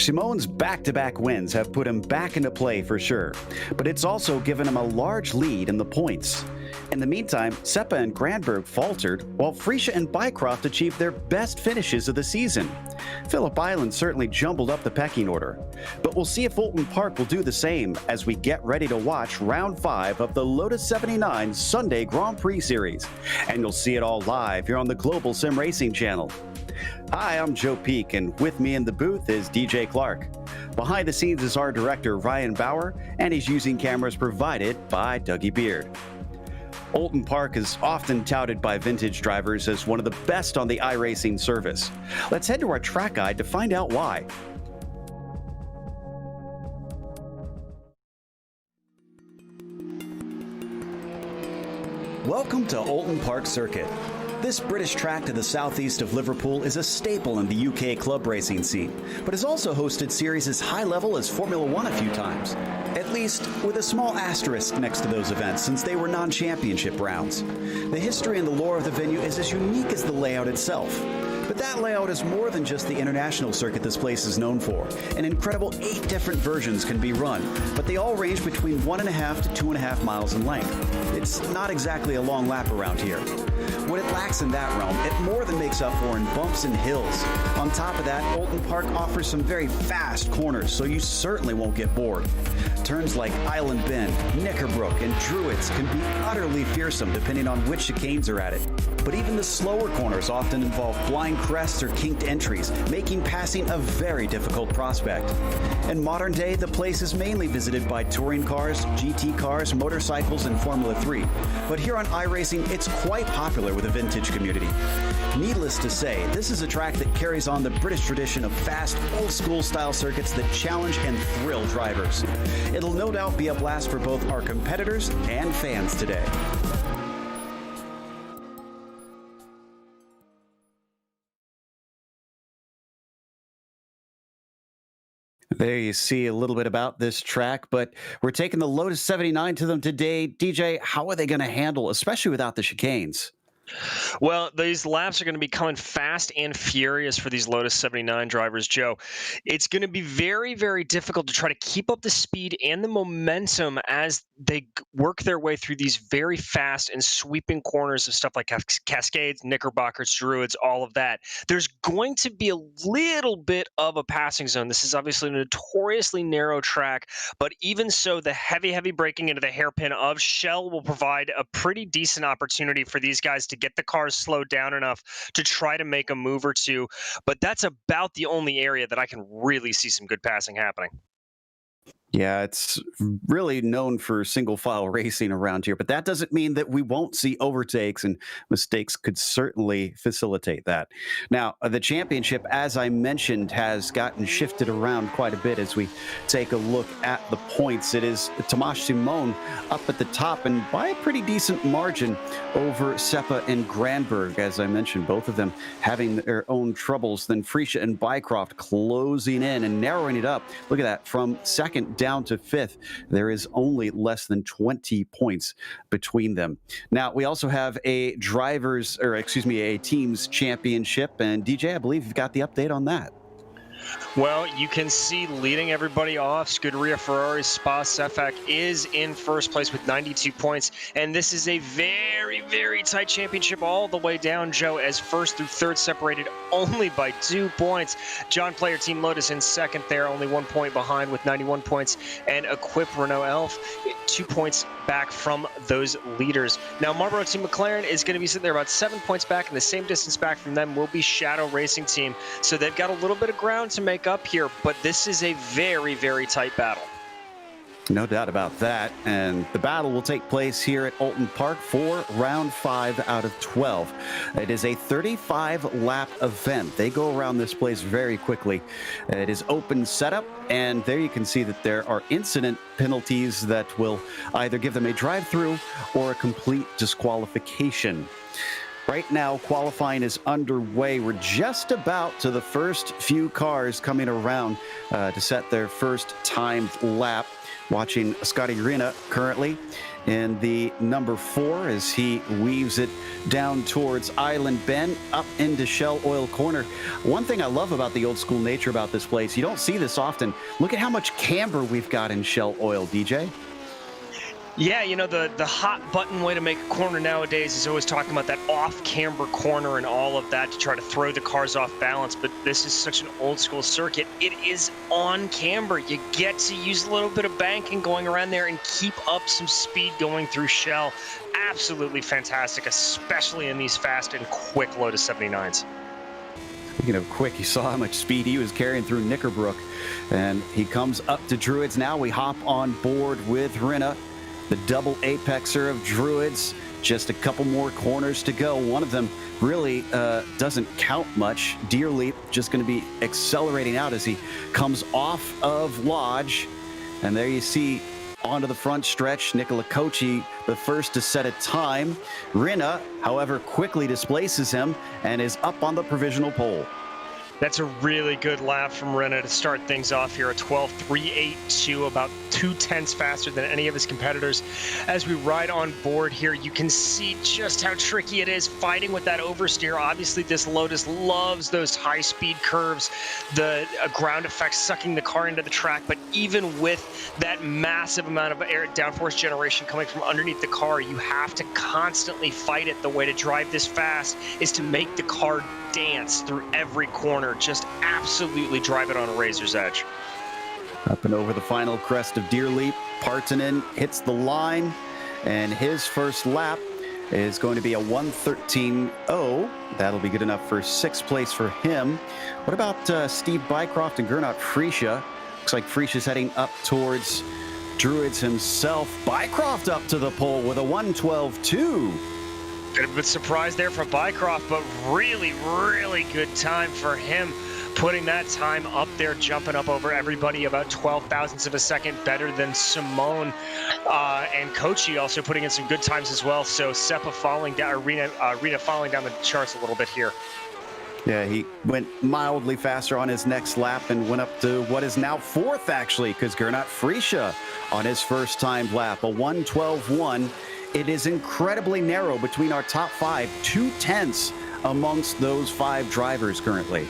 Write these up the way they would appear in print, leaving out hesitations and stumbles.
Simone's back-to-back wins have put him back into play for sure, but it's also given him a large lead in the points. In the meantime, Seppa and Granberg faltered, while Freesia and Bycroft achieved their best finishes of the season. Phillip Island certainly jumbled up the pecking order, but we'll see if Oulton Park will do the same as we get ready to watch Round 5 of the Lotus 79 Sunday Grand Prix Series, and you'll see it all live here on the Global SimRacing Channel. Hi, I'm Joe Peak, and with me in the booth is DJ Clark. Behind the scenes is our director, Ryan Bauer, and he's using cameras provided by Dougie Beard. Oulton Park is often touted by vintage drivers as one of the best on the iRacing service. Let's head to our track guide to find out why. Welcome to Oulton Park Circuit. This British track to the southeast of Liverpool is a staple in the UK club racing scene, but has also hosted series as high level as Formula One a few times. At least with a small asterisk next to those events, since they were non-championship rounds. The history and the lore of the venue is as unique as the layout itself. But that layout is more than just the international circuit this place is known for. An incredible 8 different versions can be run, but they all range between 1.5 to 2.5 miles in length. It's not exactly a long lap around here. What it lacks in that realm, it more than makes up for in bumps and hills. On top of that, Oulton Park offers some very fast corners, so you certainly won't get bored. Turns like Island Bend, Knickerbrook, and Druids can be utterly fearsome depending on which chicanes are at it. But even the slower corners often involve blind crests or kinked entries, making passing a very difficult prospect. In modern day, the place is mainly visited by touring cars, GT cars, motorcycles, and Formula 3. But here on iRacing, it's quite popular with the vintage community. Needless to say, this is a track that carries on the British tradition of fast, old-school style circuits that challenge and thrill drivers. It'll no doubt be a blast for both our competitors and fans today. There you see a little bit about this track, but we're taking the Lotus 79 to them today. DJ, how are they going to handle, especially without the chicanes? Well, these laps are going to be coming fast and furious for these Lotus 79 drivers, Joe. It's going to be very, very difficult to try to keep up the speed and the momentum as they work their way through these very fast and sweeping corners of stuff like Cascades, Knickerbockers, Druids, all of that. There's going to be a little bit of a passing zone. This is obviously a notoriously narrow track, but even so, the heavy braking into the hairpin of Shell will provide a pretty decent opportunity for these guys to get the cars slowed down enough to try to make a move or two. But that's about the only area that I can really see some good passing happening. Yeah, it's really known for single file racing around here, but that doesn't mean that we won't see overtakes, and mistakes could certainly facilitate that. Now, the championship, as I mentioned, has gotten shifted around quite a bit as we take a look at the points. It is Tomasz Simon up at the top, and by a pretty decent margin over Seppa and Granberg. As I mentioned, both of them having their own troubles. Then Freesia and Bycroft closing in and narrowing it up. Look at that, from second down to 5th, there is only less than 20 points between them. Now, we also have a team's championship, and DJ, I believe you've got the update on that. Well, you can see leading everybody off, Scuderia Ferrari Spa Sefak is in first place with 92 points. And this is a very, very tight championship all the way down, Joe, as first through third separated only by 2 points. John Player Team Lotus in second there, only 1 point behind with 91 points. And Equip Renault Elf, 2 points back from those leaders. Now, Marlboro Team McLaren is going to be sitting there about 7 points back, and the same distance back from them will be Shadow Racing Team. So they've got a little bit of ground to make up here, but this is a very, very tight battle. No doubt about that, and the battle will take place here at Oulton Park for round 5 out of 12. It is a 35-lap event. They go around this place very quickly. It is open setup, and there you can see that there are incident penalties that will either give them a drive-through or a complete disqualification. Right now, qualifying is underway. We're just about to the first few cars coming around to set their first timed lap. watching Scotty Rina currently in the number 4 as he weaves it down towards Island Bend up into Shell Oil Corner. One thing I love about the old school nature about this place, you don't see this often. Look at how much camber we've got in Shell Oil, DJ. Yeah, you know, the hot button way to make a corner nowadays is always talking about that off-camber corner and all of that to try to throw the cars off balance, but this is such an old-school circuit. It is on camber. You get to use a little bit of banking going around there and keep up some speed going through Shell. Absolutely fantastic, especially in these fast and quick Lotus 79s. Speaking of quick, you saw how much speed he was carrying through Knickerbrook, and he comes up to Druids. Now we hop on board with Rinna. The double apexer of Druids, just a couple more corners to go. One of them really doesn't count much. Deer Leap just going to be accelerating out as he comes off of Lodge. And there you see onto the front stretch, Nicola Kochi, the first to set a time. Rinna, however, quickly displaces him and is up on the provisional pole. That's a really good lap from Rinna to start things off here. A 12.382, about 0.2 faster than any of his competitors. As we ride on board here, you can see just how tricky it is fighting with that oversteer. Obviously, this Lotus loves those high-speed curves, the ground effect sucking the car into the track. But even with that massive amount of air downforce generation coming from underneath the car, you have to constantly fight it. The way to drive this fast is to make the car dance through every corner. Just absolutely drive it on a razor's edge. Up and over the final crest of Deer Leap, Partanen hits the line, and his first lap is going to be a 1:13.0. That'll be good enough for 6th place for him. What about Steve Bycroft and Gernot Friesche? Looks like Frische's heading up towards Druids himself. Bycroft up to the pole with a 1:12.2. Bit of a surprise there for Bycroft, but really, really good time for him. Putting that time up there, jumping up over everybody about 12 thousandths of a second better than Simone. And Kochi also putting in some good times as well. So Seppa falling down, Rina falling down the charts a little bit here. Yeah, he went mildly faster on his next lap and went up to what is now 4th, actually, because Gernot Friesche on his first time lap, a 1:12.1. It is incredibly narrow between our top 5, 0.2 amongst those 5 drivers currently.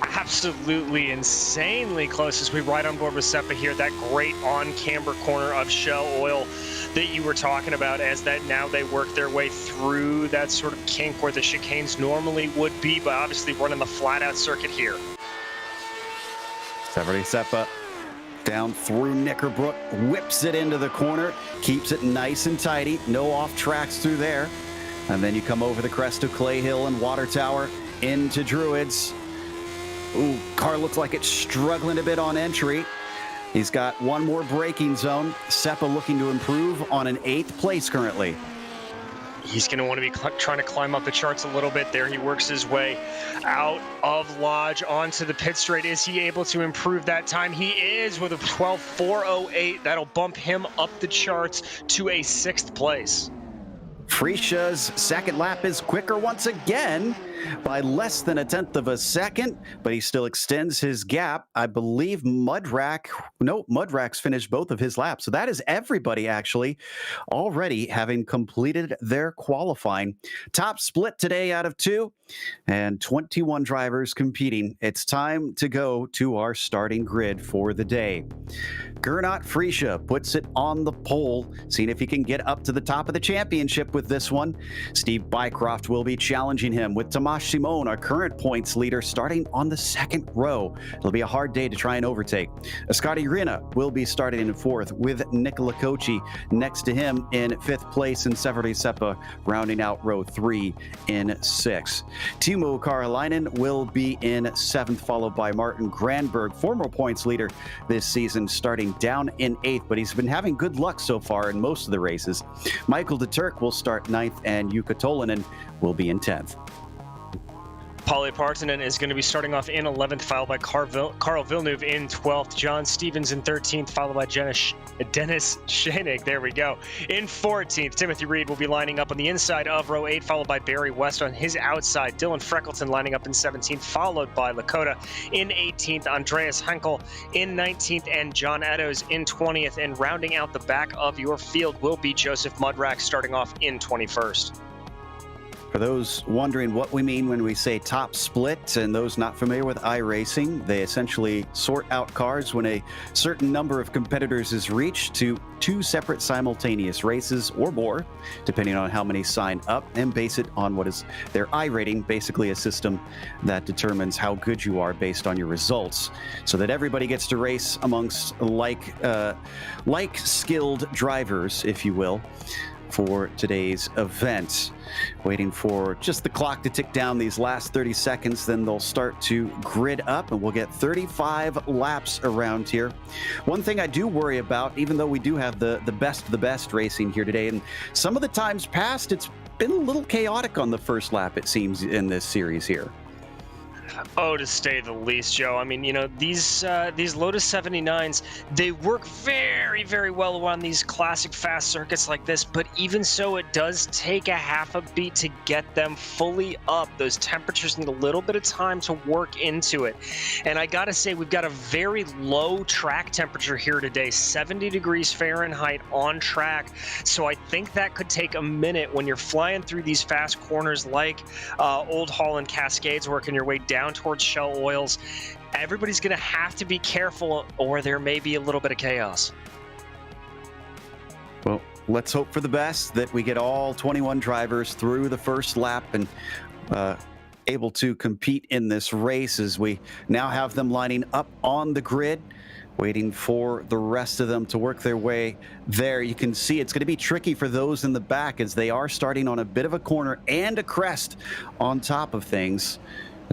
Absolutely insanely close as we ride on board with Seppa here. That great on-camber corner of Shell Oil that you were talking about, as that now they work their way through that sort of kink where the chicanes normally would be, but obviously running the flat-out circuit here. Severly Seppa down through Knickerbrook, whips it into the corner, keeps it nice and tidy, no off tracks through there. And then you come over the crest of Clay Hill and Water Tower into Druids. Ooh, car looks like it's struggling a bit on entry. He's got one more braking zone. Seppa looking to improve on an 8th place currently. He's going to want to be trying to climb up the charts a little bit there. He works his way out of Lodge onto the pit straight. Is he able to improve that time? He is with a 12.408. That'll bump him up the charts to a 6th place. Friesche's second lap is quicker once again by less than 1/10 of a second, but he still extends his gap. I believe Mudrack's finished both of his laps. So that is everybody actually already having completed their qualifying. Top split today out of 2 and 21 drivers competing. It's time to go to our starting grid for the day. Gernot Friesche puts it on the pole, seeing if he can get up to the top of the championship with this one. Steve Bycroft will be challenging him with Tomasz Simon, our current points leader, starting on the 2nd row. It'll be a hard day to try and overtake. Scotty Rina will be starting in 4th with Nicola Kochi next to him in 5th place, and Severly Seppa rounding out row 3 in 6th. Timo Karalainen will be in 7th, followed by Martin Granberg, former points leader this season, starting down in 8th, but he's been having good luck so far in most of the races. Michael de Turk will start 9th, and Jukka Tolinen will be in 10th. Paulie Partonen is going to be starting off in 11th, followed by Carl Villeneuve in 12th, John Stevens in 13th, followed by Dennis Schoenig, there we go, in 14th. Timothy Reed will be lining up on the inside of row 8, followed by Barry West on his outside. Dylan Freckleton lining up in 17th, followed by Lakota in 18th, Andreas Henkel in 19th, and John Eddowes in 20th. And rounding out the back of your field will be Joseph Mudrack starting off in 21st. For those wondering what we mean when we say top split, and those not familiar with iRacing, they essentially sort out cars when a certain number of competitors is reached to 2 separate simultaneous races or more, depending on how many sign up, and base it on what is their iRating, basically a system that determines how good you are based on your results, so that everybody gets to race amongst like-skilled drivers, if you will, for today's event. Waiting for just the clock to tick down these last 30 seconds, then they'll start to grid up and we'll get 35 laps around here. One thing I do worry about, even though we do have the best of the best racing here today, and some of the times past, it's been a little chaotic on the first lap, it seems, in this series here. Oh, to say the least, Joe. I mean, you know, these Lotus 79s, they work very, very well on these classic fast circuits like this, but even so, it does take a half a beat to get them fully up. Those temperatures need a little bit of time to work into it. And I gotta say, we've got a very low track temperature here today, 70 degrees Fahrenheit on track. So I think that could take a minute when you're flying through these fast corners like Old Hall and Cascades, working your way down towards Shell Oils. Everybody's going to have to be careful, or there may be a little bit of chaos. Well, let's hope for the best, that we get all 21 drivers through the first lap and able to compete in this race, as we now have them lining up on the grid, waiting for the rest of them to work their way there. You can see it's going to be tricky for those in the back, as they are starting on a bit of a corner and a crest on top of things.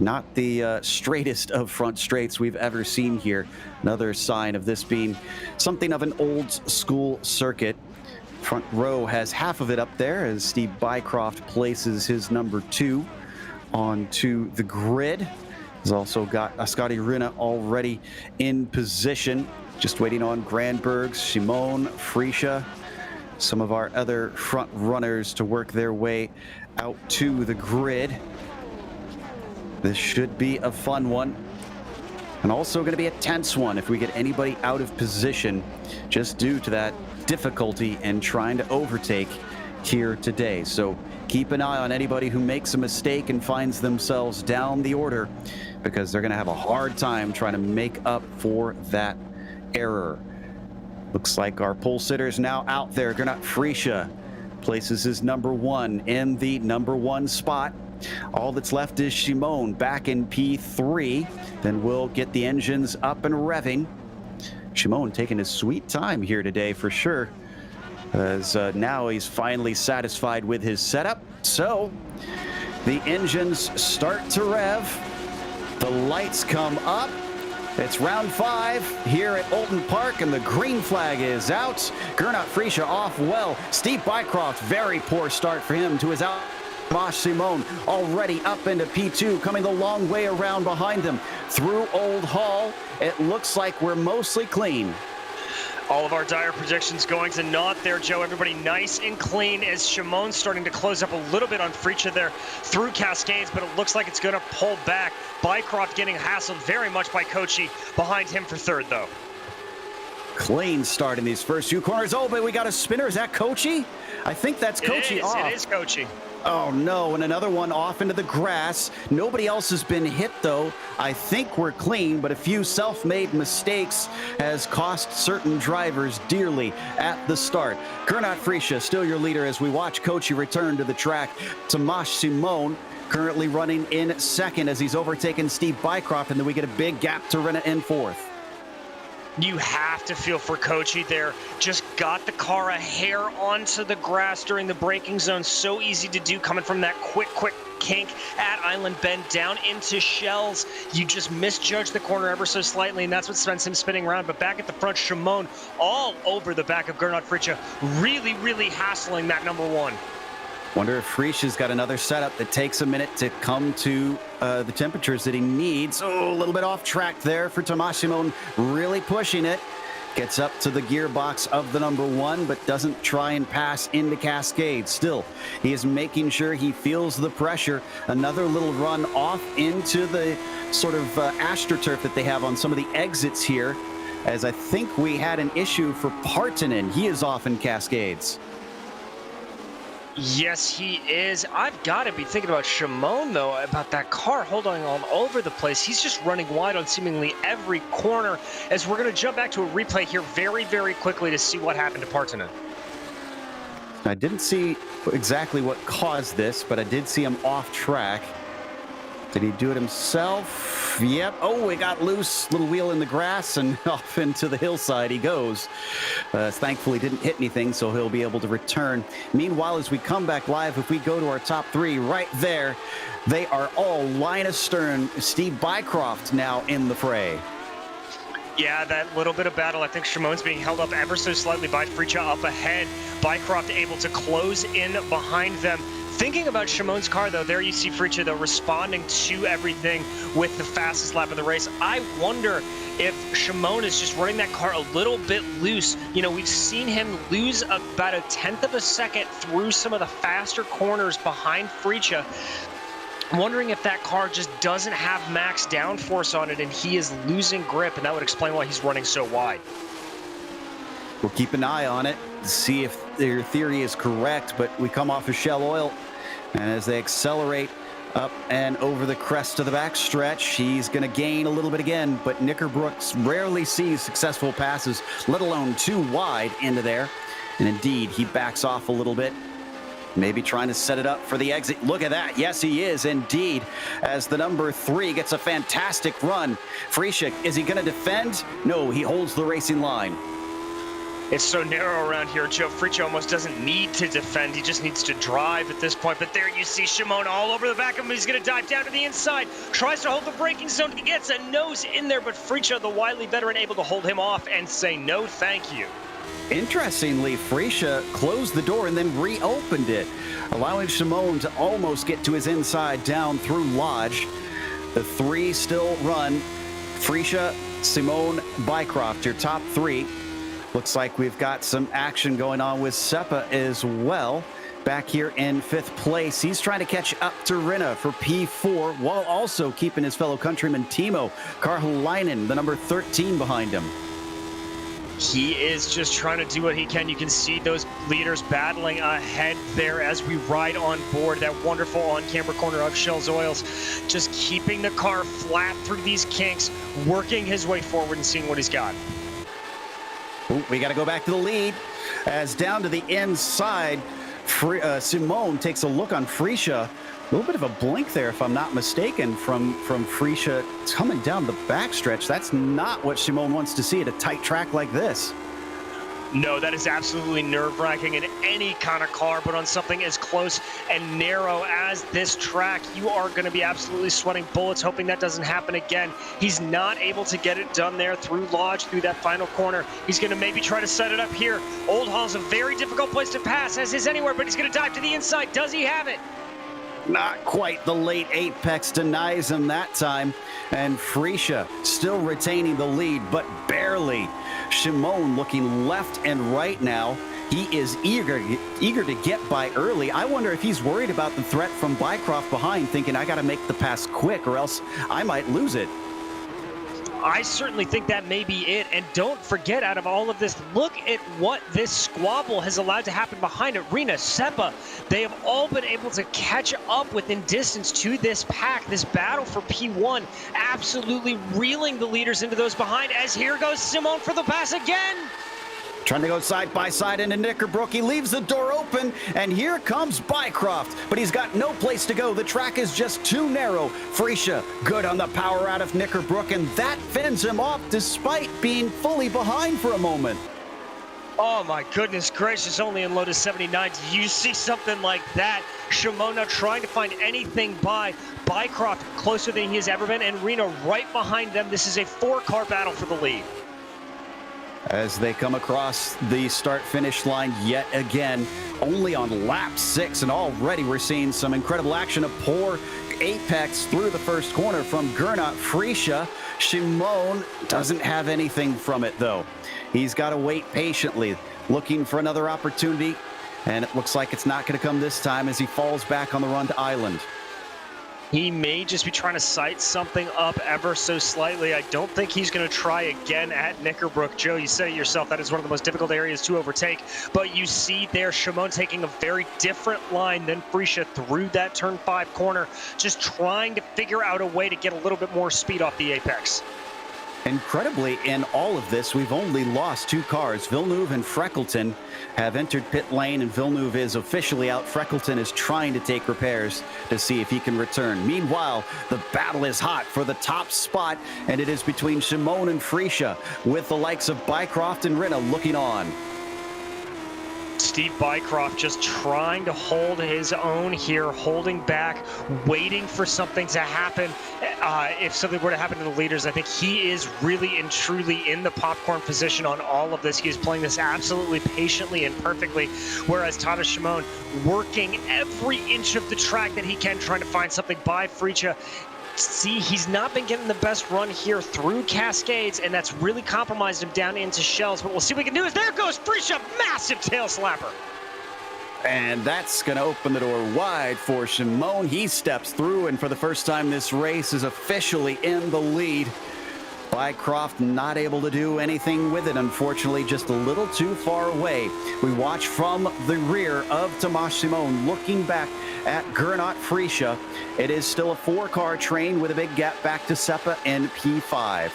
Not the straightest of front straights we've ever seen here. Another sign of this being something of an old school circuit. Front row has half of it up there as Steve Bycroft places his number 2 onto the grid. He's also got Scotty Runa already in position, just waiting on Granberg, Simone, Freesia, some of our other front runners to work their way out to the grid. This should be a fun one, and also going to be a tense one if we get anybody out of position, just due to that difficulty in trying to overtake here today. So keep an eye on anybody who makes a mistake and finds themselves down the order, because they're going to have a hard time trying to make up for that error. Looks like our pole sitter's now out there. Gernot Freesia places his number 1 in the number 1 spot. All that's left is Shimon back in P3. Then we'll get the engines up and revving. Shimon taking his sweet time here today for sure, as now he's finally satisfied with his setup. So the engines start to rev. The lights come up. It's round 5 here at Oulton Park, and the green flag is out. Gernot Freesia off well. Steve Bycroft, very poor start for him to his out. Mosh Simone already up into P2, coming the long way around behind them. Through Old Hall, it looks like we're mostly clean. All of our dire predictions going to naught there, Joe. Everybody nice and clean, as Shimon's starting to close up a little bit on Freesia there through Cascades, but it looks like it's going to pull back. Bycroft getting hassled very much by Kochi behind him for 3rd, though. Clean start in these first few corners. Oh, but we got a spinner. Is that Kochi? I think that's Kochi off. It is Kochi. Oh no, and another one off into the grass. Nobody else has been hit though. I think we're clean, but a few self-made mistakes has cost certain drivers dearly at the start. Gernot Freesia, still your leader as we watch Kochi return to the track. Tomasz Simon currently running in 2nd as he's overtaken Steve Bycroft, and then we get a big gap to Renna in 4th. You have to feel for Kochi there. Just got the car a hair onto the grass during the braking zone. So easy to do, coming from that quick kink at Island Bend down into Shells. You just misjudged the corner ever so slightly, and that's what sends him spinning around. But back at the front, Shimon all over the back of Gernot Freesia, really hassling that number 1. Wonder if Frisch's got another setup that takes a minute to come to the temperatures that he needs. Oh, a little bit off track there for Tomas Simon, really pushing it. Gets up to the gearbox of the number 1, but doesn't try and pass into Cascade. Still, he is making sure he feels the pressure. Another little run off into the sort of astroturf that they have on some of the exits here, as I think we had an issue for Partanen. He is off in Cascades. Yes, he is. I've got to be thinking about Shimon, though, about that car holding all over the place. He's just running wide on seemingly every corner, as we're going to jump back to a replay here very, very quickly to see what happened to Partanen. I didn't see exactly what caused this, but I did see him off track. Did he do it himself? Yep. Oh, he got loose. Little wheel in the grass, and off into the hillside he goes. Thankfully didn't hit anything, so he'll be able to return. Meanwhile, as we come back live, if we go to our top 3 right there, they are all line astern. Steve Bycroft now in the fray. Yeah, that little bit of battle. I think Shimon's being held up ever so slightly by Fricha up ahead. Bycroft able to close in behind them. Thinking about Shimon's car, though, there you see Fricha, though, responding to everything with the fastest lap of the race. I wonder if Shimon is just running that car a little bit loose. You know, we've seen him lose about a 1/10 of a second through some of the faster corners behind Fricha. I'm wondering if that car just doesn't have max downforce on it and he is losing grip, and that would explain why he's running so wide. We'll keep an eye on it to see if their theory is correct, but we come off of Shell Oil, and as they accelerate up and over the crest of the backstretch, he's going to gain a little bit again, but Knickerbrooks rarely sees successful passes, let alone too wide into there. And indeed, he backs off a little bit, maybe trying to set it up for the exit. Look at that. Yes, he is indeed, as the number 3 gets a fantastic run. Frischik, is he going to defend? No, he holds the racing line. It's so narrow around here. Joe Fricha almost doesn't need to defend. He just needs to drive at this point. But there you see Shimon all over the back of him. He's going to dive down to the inside. Tries to hold the braking zone. He gets a nose in there. But Fricha, the wily veteran, able to hold him off and say no thank you. Interestingly, Fricha closed the door and then reopened it, allowing Shimon to almost get to his inside down through Lodge. The 3 still run. Fricha, Simone, Bycroft, your top 3. Looks like we've got some action going on with Seppa as well. Back here in 5th place. He's trying to catch up to Rinna for P4 while also keeping his fellow countryman Timo Karhulainen, the number 13, behind him. He is just trying to do what he can. You can see those leaders battling ahead there as we ride on board that wonderful on-camera corner of Shell's Oils. Just keeping the car flat through these kinks, working his way forward and seeing what he's got. Ooh, we got to go back to the lead as down to the inside, Simone takes a look on Fricha. A little bit of a blink there, if I'm not mistaken, from Fricha coming down the backstretch. That's not what Simone wants to see at a tight track like this. No, that is absolutely nerve-wracking in any kind of car, but on something as close and narrow as this track, you are going to be absolutely sweating bullets, hoping that doesn't happen again. He's not able to get it done there through Lodge, through that final corner. He's going to maybe try to set it up here. Old Hall's a very difficult place to pass, as is anywhere, but he's going to dive to the inside. Does he have it? Not quite. The late apex denies him that time. And Fricha still retaining the lead, but barely. Shimon looking left and right now. He is eager to get by early. I wonder if he's worried about the threat from Bycroft behind, thinking I got to make the pass quick or else I might lose it. I certainly think that may be it. And don't forget, out of all of this, look at what this squabble has allowed to happen behind it. Rena, Seppa, they have all been able to catch up within distance to this pack. This battle for P1 absolutely reeling the leaders into those behind, as here goes Simone for the pass again. Trying to go side by side into Knickerbrook. He leaves the door open, and here comes Bycroft. But he's got no place to go. The track is just too narrow. Fricha, good on the power out of Knickerbrook, and that fends him off despite being fully behind for a moment. Oh my goodness gracious, only in Lotus 79 do you see something like that. Shimona trying to find anything by Bycroft, closer than he has ever been, and Reno right behind them. This is a 4-car battle for the lead. as they come across the start-finish line yet again, only on lap 6, and already we're seeing some incredible action. A poor apex through the first corner from Gernot Frischa. Shimon doesn't have anything from it, though. He's got to wait patiently, looking for another opportunity, and it looks like it's not going to come this time as he falls back on the run to Island. He may just be trying to sight something up ever so slightly. I don't think he's going to try again at Knickerbrook. Joe, you said it yourself, that is one of the most difficult areas to overtake. But you see there, Shimon taking a very different line than Frischa through that turn 5 corner, just trying to figure out a way to get a little bit more speed off the apex. Incredibly, in all of this, we've only lost 2 cars. Villeneuve and Freckleton have entered pit lane, and Villeneuve is officially out. Freckleton is trying to take repairs to see if he can return. Meanwhile, the battle is hot for the top spot, and it is between Shimon and Frischa, with the likes of Bycroft and Rinna looking on. Steve Bycroft just trying to hold his own here, holding back, waiting for something to happen. If something were to happen to the leaders, I think he is really and truly in the popcorn position on all of this. He is playing this absolutely patiently and perfectly, whereas Tadas Shimon working every inch of the track that he can, trying to find something by Frischa. See, he's not been getting the best run here through Cascades, and that's really compromised him down into Shells. But we'll see what we can do. As there goes Frischa, massive tail slapper. And that's going to open the door wide for Shimon. He steps through, and for the first time this race is officially in the lead. Bycroft not able to do anything with it, unfortunately, just a little too far away. We watch from the rear of Tomas Shimon, looking back at Gernot Frischa. It is still a 4-car train with a big gap back to Seppa in P5.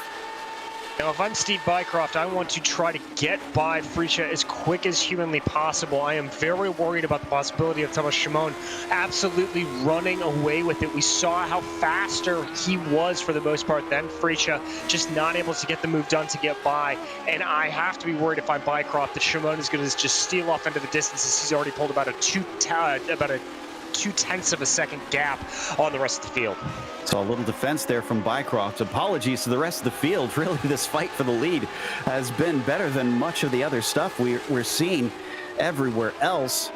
Now, if I'm Steve Bycroft, I want to try to get by Frischa as quick as humanly possible. I am very worried about the possibility of Tomas Shimon absolutely running away with it. We saw how faster he was for the most part than Frischa, just not able to get the move done to get by. And I have to be worried if I'm Bycroft that Shimon is going to just steal off into the distances. He's already pulled about a 0.2 of a second gap on the rest of the field. So a little defense there from Bycroft. Apologies to the rest of the field. Really, this fight for the lead has been better than much of the other stuff we're seeing everywhere else.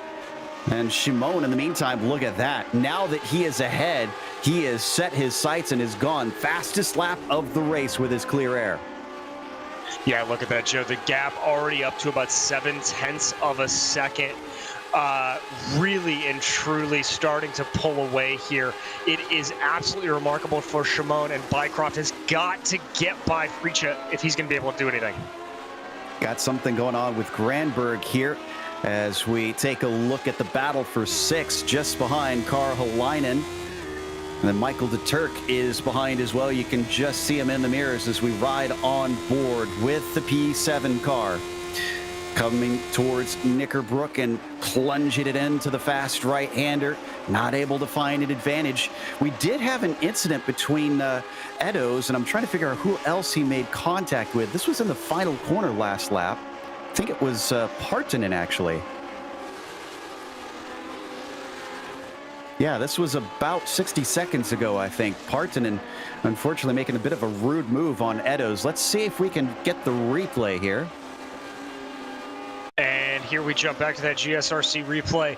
And Shimon, in the meantime, look at that. Now that he is ahead, he has set his sights and is gone. Fastest lap of the race with his clear air. Yeah, look at that, Joe. The gap already up to about 0.7 of a second. Really and truly starting to pull away here. It is absolutely remarkable for Shimon, and Bycroft has got to get by Frischa if he's going to be able to do anything. Got something going on with Granberg here as we take a look at the battle for 6 just behind Karl Halainen. And then Michael de Turk is behind as well. You can just see him in the mirrors as we ride on board with the P7 car. Coming towards Knickerbrook and plunging it into the fast right-hander. Not able to find an advantage. We did have an incident between Edos, and I'm trying to figure out who else he made contact with. This was in the final corner last lap. I think it was Partanen, actually. Yeah, this was about 60 seconds ago, I think. Partanen, unfortunately, making a bit of a rude move on Edos. Let's see if we can get the replay here. And here we jump back to that GSRC replay.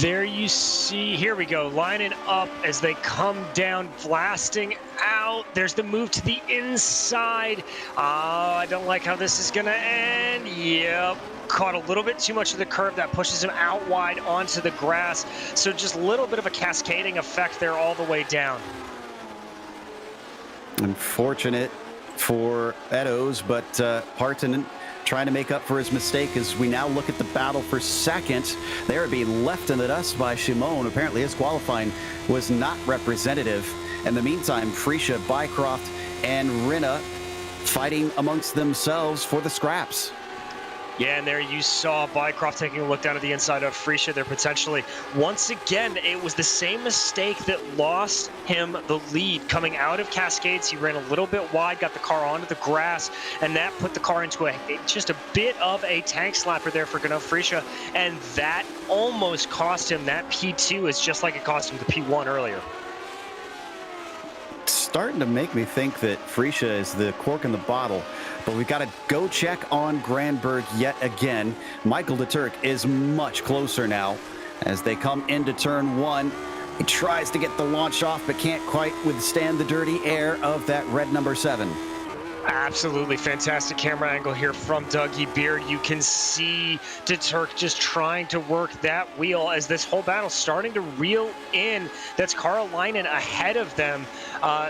There you see, here we go, lining up as they come down, blasting out. There's the move to the inside. I don't like how this is gonna end. Yep, caught a little bit too much of the curve. That pushes him out wide onto the grass. So just a little bit of a cascading effect there all the way down. Unfortunate For Edos, but Partanen trying to make up for his mistake as we now look at the battle for second. They are being left in the dust by Shimon. Apparently his qualifying was not representative. In the meantime, Frischa, Bycroft, and Rinna fighting amongst themselves for the scraps. Yeah, and there you saw Bycroft taking a look down at the inside of Frischa there potentially. Once again, it was the same mistake that lost him the lead. Coming out of Cascades, he ran a little bit wide, got the car onto the grass, and that put the car into just a bit of a tank slapper there for Gernot Frischa, and that almost cost him that P2, is just like it cost him the P1 earlier. Starting to make me think that Frischa is the cork in the bottle. But we've got to go check on Granberg yet again. Michael de Turk is much closer now as they come into turn one. He tries to get the launch off, but can't quite withstand the dirty air of that red number 7. Absolutely fantastic camera angle here from Dougie Beard. You can see de Turk just trying to work that wheel as this whole battle starting to reel in. That's Carolinen ahead of them.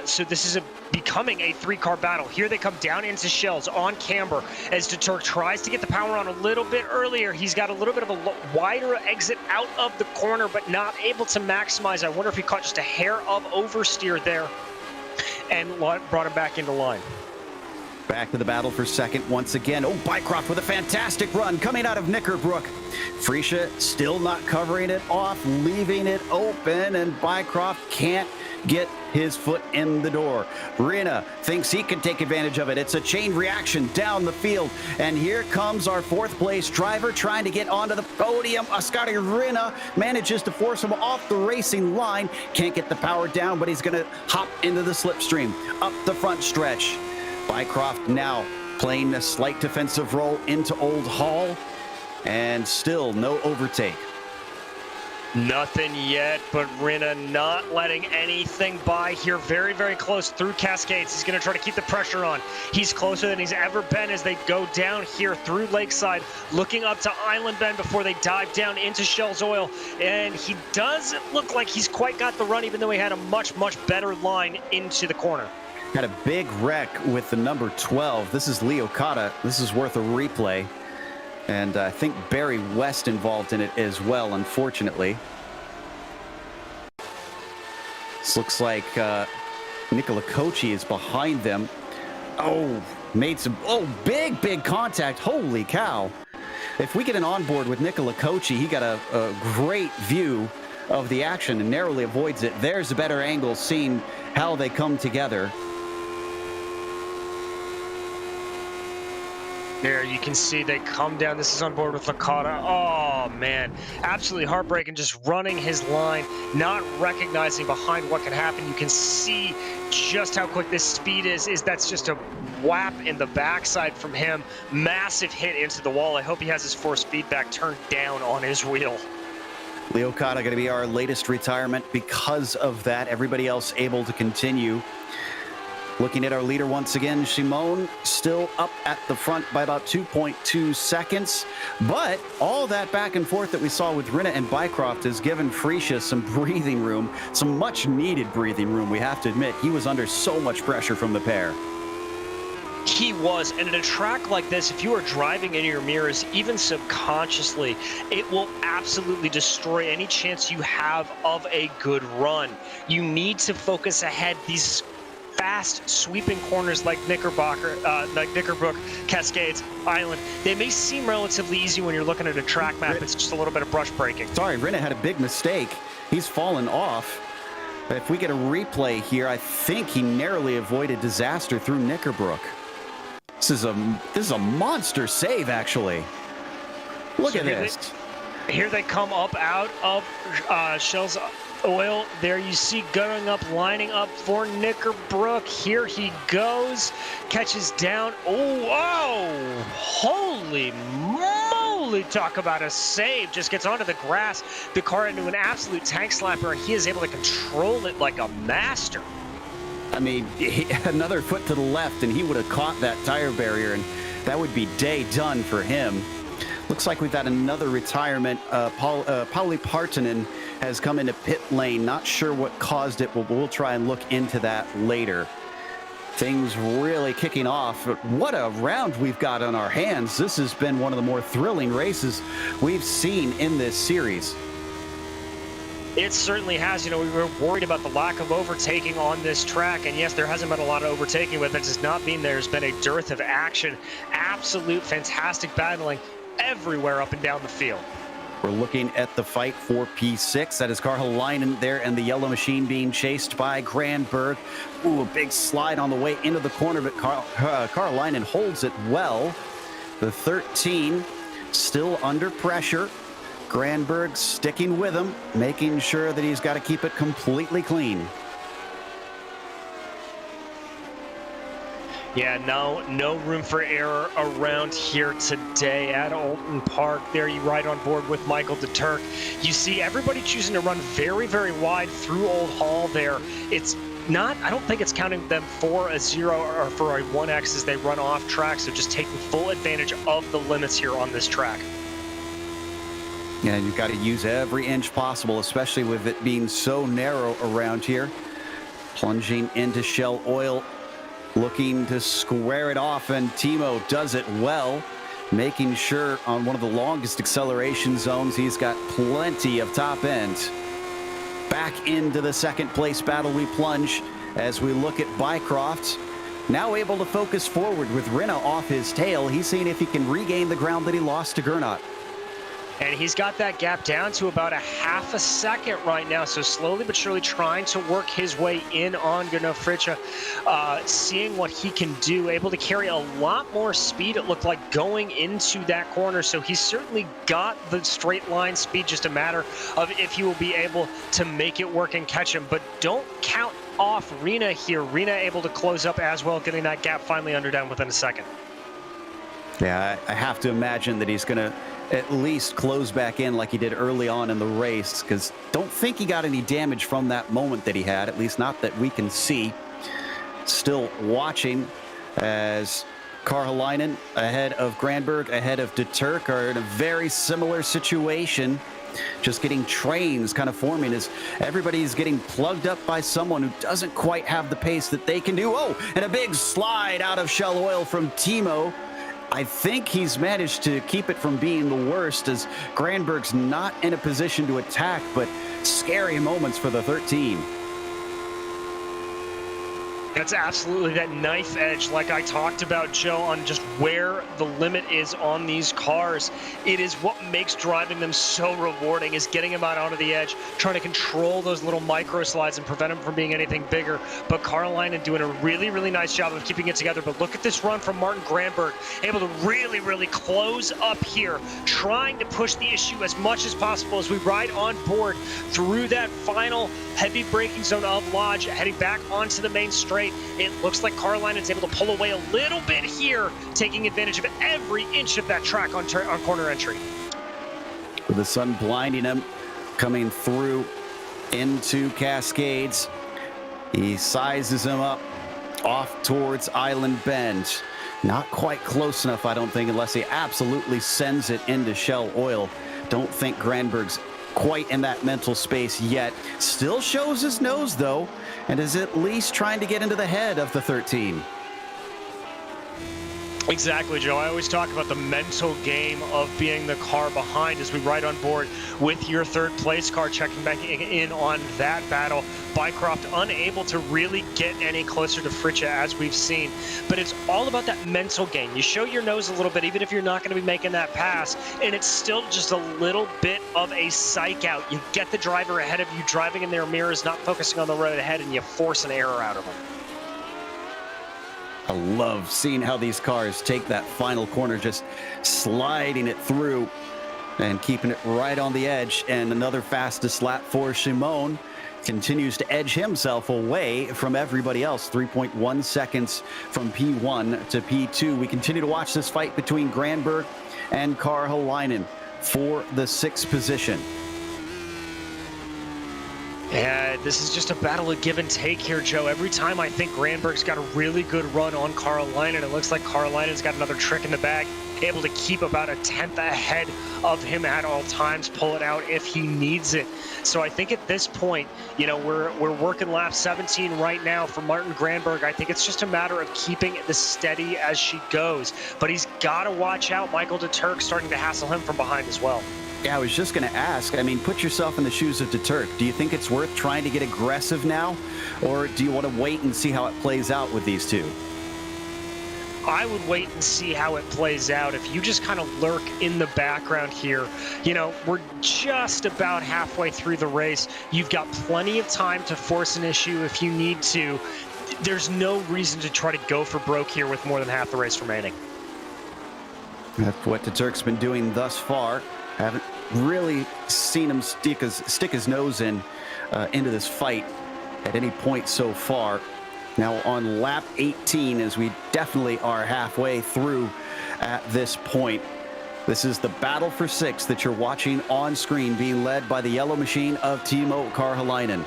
So this is becoming a 3-car battle. Here they come down into Shells on camber as de Turk tries to get the power on a little bit earlier. He's got a little bit of a wider exit out of the corner, but not able to maximize. I wonder if he caught just a hair of oversteer there and brought him back into line. Back to the battle for second once again. Oh, Bycroft with a fantastic run coming out of Knickerbrook. Freesia still not covering it off, leaving it open, and Bycroft can't get his foot in the door. Rina thinks he can take advantage of it. It's a chain reaction down the field, and here comes our 4th place driver trying to get onto the podium. Oskari Rina manages to force him off the racing line. Can't get the power down, but he's going to hop into the slipstream up the front stretch. Bycroft now playing a slight defensive role into Old Hall, and still no overtake. Nothing yet, but Rina not letting anything by here. Very, very close through Cascades. He's going to try to keep the pressure on. He's closer than he's ever been as they go down here through Lakeside, looking up to Island Bend before they dive down into Shell's Oil. And he doesn't look like he's quite got the run, even though he had a much, much better line into the corner. Had a big wreck with the number 12. This is Leo Cotta. This is worth a replay. And I think Barry West involved in it as well, unfortunately. This looks like Nicola Kochi is behind them. Oh, made some, big contact. Holy cow. If we get an onboard with Nicola Kochi, he got a great view of the action and narrowly avoids it. There's a better angle seeing how they come together. There, you can see they come down. This is on board with Lakota. Oh, man. Absolutely heartbreaking, just running his line, not recognizing behind what can happen. You can see just how quick this speed is. That's just a whap in the backside from him. Massive hit into the wall. I hope he has his 4 speed back turned down on his wheel. Leo Cotta going to be our latest retirement because of that. Everybody else able to continue. Looking at our leader once again, Shimon still up at the front by about 2.2 seconds. But all that back and forth that we saw with Rina and Bycroft has given Freesia some breathing room, some much needed breathing room, we have to admit. He was under so much pressure from the pair. He was, and at a track like this, if you are driving in your mirrors, even subconsciously, it will absolutely destroy any chance you have of a good run. You need to focus ahead. These fast sweeping corners like Knickerbrook, Cascades, Island, they may seem relatively easy when you're looking at a track map. It's just a little bit of brush breaking. Sorry, Rina had a big mistake. He's fallen off. If we get a replay here, I think he narrowly avoided disaster through Knickerbrook. This is a monster save, actually. Look at this. Here they come up out of Shell's Oil. There you see going up, lining up for Knickerbrook. Here he goes, catches down. Oh, holy moly, talk about a save. Just gets onto the grass, the car into an absolute tank slapper, and he is able to control it like a master. I mean, another foot to the left, and he would have caught that tire barrier, and that would be day done for him. Looks like we've got another retirement. Pauli Partanen has come into pit lane. Not sure what caused it, but we'll try and look into that later. Things really kicking off. What a round we've got on our hands. This has been one of the more thrilling races we've seen in this series. It certainly has. You know, we were worried about the lack of overtaking on this track, and yes, there hasn't been a lot of overtaking, but that does not mean there's been a dearth of action. Absolute fantastic battling everywhere up and down the field. We're looking at the fight for P6. That is Carolinen there, and the yellow machine being chased by Granberg. Ooh, a big slide on the way into the corner, but Carolinen holds it well. The 13 still under pressure. Granberg sticking with him, making sure that he's got to keep it completely clean. Yeah, no room for error around here today at Oulton Park. There you ride on board with Michael DeTurk. You see everybody choosing to run very, very wide through Old Hall there. It's not, I don't think it's counting them for a 0 or for a 1X as they run off track, so just taking full advantage of the limits here on this track. Yeah, you've got to use every inch possible, especially with it being so narrow around here. Plunging into Shell Oil, looking to square it off, and Timo does it well, making sure on one of the longest acceleration zones he's got plenty of top end. Back into the second place battle we plunge as we look at Bycroft, now able to focus forward with Rinna off his tail. He's seeing if he can regain the ground that he lost to Gernot. And he's got that gap down to about a half a second right now. So slowly but surely trying to work his way in on Gernot Fritzsche, seeing what he can do, able to carry a lot more speed, it looked like, going into that corner. So he's certainly got the straight line speed, just a matter of if he will be able to make it work and catch him. But don't count off Rinna here. Rinna able to close up as well, getting that gap finally under down within a second. Yeah, I have to imagine that he's going to at least close back in like he did early on in the race, because don't think he got any damage from that moment that he had, at least not that we can see. Still watching as Karhalainen ahead of Granberg, ahead of DeTurk, are in a very similar situation, just getting trains kind of forming as everybody's getting plugged up by someone who doesn't quite have the pace that they can do. Oh, and a big slide out of Shell Oil from Timo. I think he's managed to keep it from being the worst, as Granberg's not in a position to attack, but scary moments for the 13. That's absolutely that knife edge, like I talked about, Joe, on just where the limit is on these cars. It is what makes driving them so rewarding, is getting them out onto the edge, trying to control those little micro slides and prevent them from being anything bigger. But Karhalainen doing a really, really nice job of keeping it together. But look at this run from Martin Granberg, able to really, really close up here, trying to push the issue as much as possible as we ride on board through that final heavy braking zone of Lodge, heading back onto the main straight. It looks like Karhalainen's able to pull away a little bit here, taking advantage of every inch of that track on corner entry. With the sun blinding him, coming through into Cascades, he sizes him up off towards Island Bend. Not quite close enough, I don't think, unless he absolutely sends it into Shell Oil. Don't think Granberg's quite in that mental space yet. Still shows his nose, though, and is at least trying to get into the head of the 13. Exactly, Joe. I always talk about the mental game of being the car behind as we ride on board with your third place car, checking back in on that battle. Bycroft unable to really get any closer to Fritzsche, as we've seen. But it's all about that mental game. You show your nose a little bit, even if you're not going to be making that pass, and it's still just a little bit of a psych out. You get the driver ahead of you, driving in their mirrors, not focusing on the road ahead, and you force an error out of them. I love seeing how these cars take that final corner, just sliding it through and keeping it right on the edge. And another fastest lap for Shimon. Continues to edge himself away from everybody else. 3.1 seconds from P1 to P2. We continue to watch this fight between Granberg and Karhalainen for the 6th position. Yeah, this is just a battle of give and take here, Joe. Every time I think Granberg's got a really good run on Karhalainen, it looks like Karhalainen's got another trick in the bag, able to keep about a 10th ahead of him at all times, pull it out if he needs it. So I think at this point, you know, we're working lap 17 right now for Martin Granberg. I think it's just a matter of keeping the steady as she goes. But he's got to watch out. Michael DeTurk starting to hassle him from behind as well. Yeah, I was just going to ask, I mean, put yourself in the shoes of DeTurk. Do you think it's worth trying to get aggressive now? Or do you want to wait and see how it plays out with these two? I would wait and see how it plays out. If you just kind of lurk in the background here, you know, we're just about halfway through the race. You've got plenty of time to force an issue if you need to. There's no reason to try to go for broke here with more than half the race remaining. That's what DeTurk's been doing thus far. Haven't really seen him stick his nose into this fight at any point so far. Now on lap 18, as we definitely are halfway through at this point. This is the battle for sixth that you're watching on screen, being led by the yellow machine of Timo Karhalainen.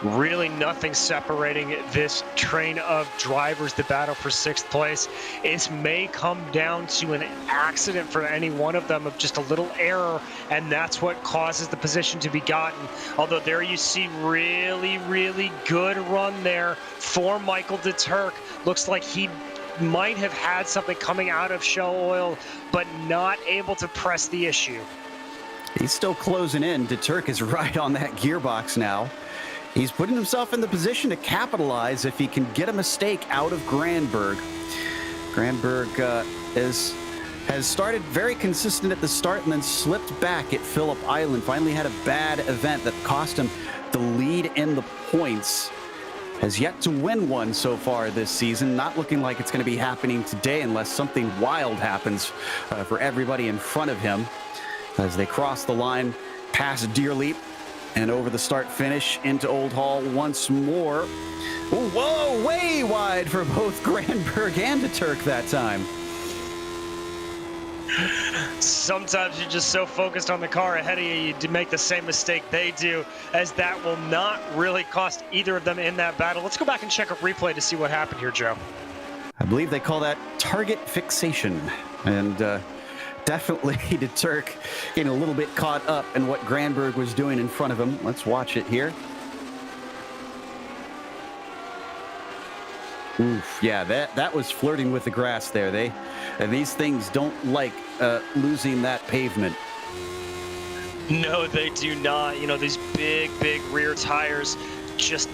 Really nothing separating this train of drivers. The battle for sixth place. It may come down to an accident for any one of them, of just a little error, and that's what causes the position to be gotten. Although there you see really good run there for Michael de Turk. Looks like he might have had something coming out of Shell Oil, but not able to press the issue. He's still closing in. De Turk is right on that gearbox now. He's putting himself in the position to capitalize if he can get a mistake out of Granberg. Granberg has started very consistent at the start and then slipped back at Phillip Island. Finally had a bad event that cost him the lead in the points. Has yet to win one so far this season. Not looking like it's going to be happening today unless something wild happens for everybody in front of him. As they cross the line past Deerleap and over the start finish into Old Hall once more. Whoa, way wide for both Granberg and de Turk that time. Sometimes you're just so focused on the car ahead of you, you make the same mistake they do, as that will not really cost either of them in that battle. Let's go back and check a replay to see what happened here, Joe. I believe they call that target fixation. And definitely de Turk getting a little bit caught up in what Granberg was doing in front of him. Let's watch it here. Oof, yeah, that was flirting with the grass there. These things don't like losing that pavement. No, they do not. You know, these big rear tires just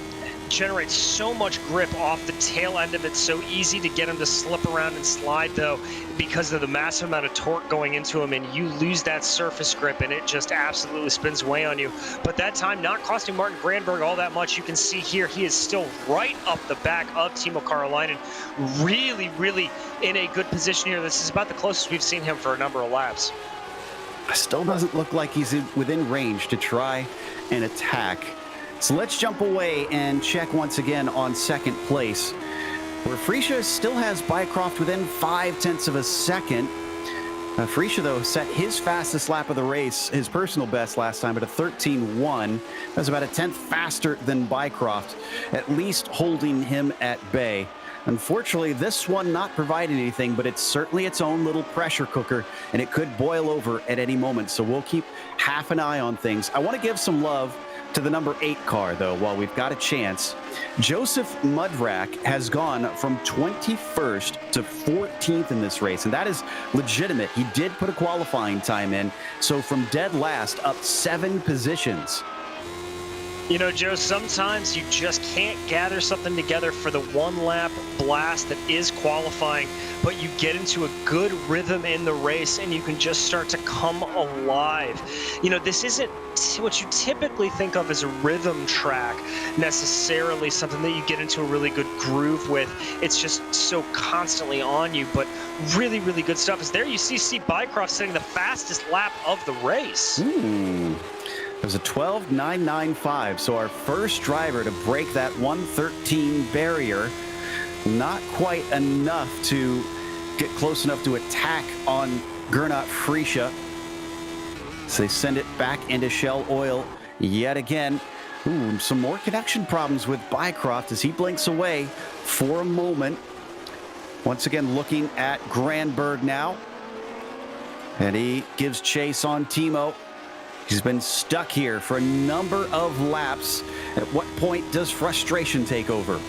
generate so much grip off the tail end of it. So easy to get them to slip around and slide, though, because of the massive amount of torque going into them, and you lose that surface grip and it just absolutely spins away on you. But that time not costing Martin Granberg all that much. You can see here he is still right up the back of Timo Karhalainen. Really in a good position here. This is about the closest we've seen him for a number of laps. Still doesn't look like he's within range to try and attack. So let's jump away and check once again on second place, where Freesia still has Bycroft within 0.5 of a second. Freesia, though, set his fastest lap of the race, his personal best last time, at a 13.1. That's about a tenth faster than Bycroft, at least holding him at bay. Unfortunately, this one not providing anything, but it's certainly its own little pressure cooker, and it could boil over at any moment. So we'll keep half an eye on things. I want to give some love to the number 8 car, though, while we've got a chance. Joseph Mudrack has gone from 21st to 14th in this race, and that is legitimate. He did put a qualifying time in, so from dead last, up 7 positions. You know, Joe, sometimes you just can't gather something together for the one-lap blast that is qualifying, but you get into a good rhythm in the race and you can just start to come alive. You know, this isn't what you typically think of as a rhythm track, necessarily something that you get into a really good groove with. It's just so constantly on you, but really good stuff. Is there you see Steve Bycroft setting the fastest lap of the race. It was a 12.995, so our first driver to break that 113 barrier. Not quite enough to get close enough to attack on Gernot Freesia. So they send it back into Shell Oil yet again. Ooh, some more connection problems with Bycroft as he blinks away for a moment. Once again, looking at Granberg now. And he gives chase on Timo. He's been stuck here for a number of laps. At what point does frustration take over?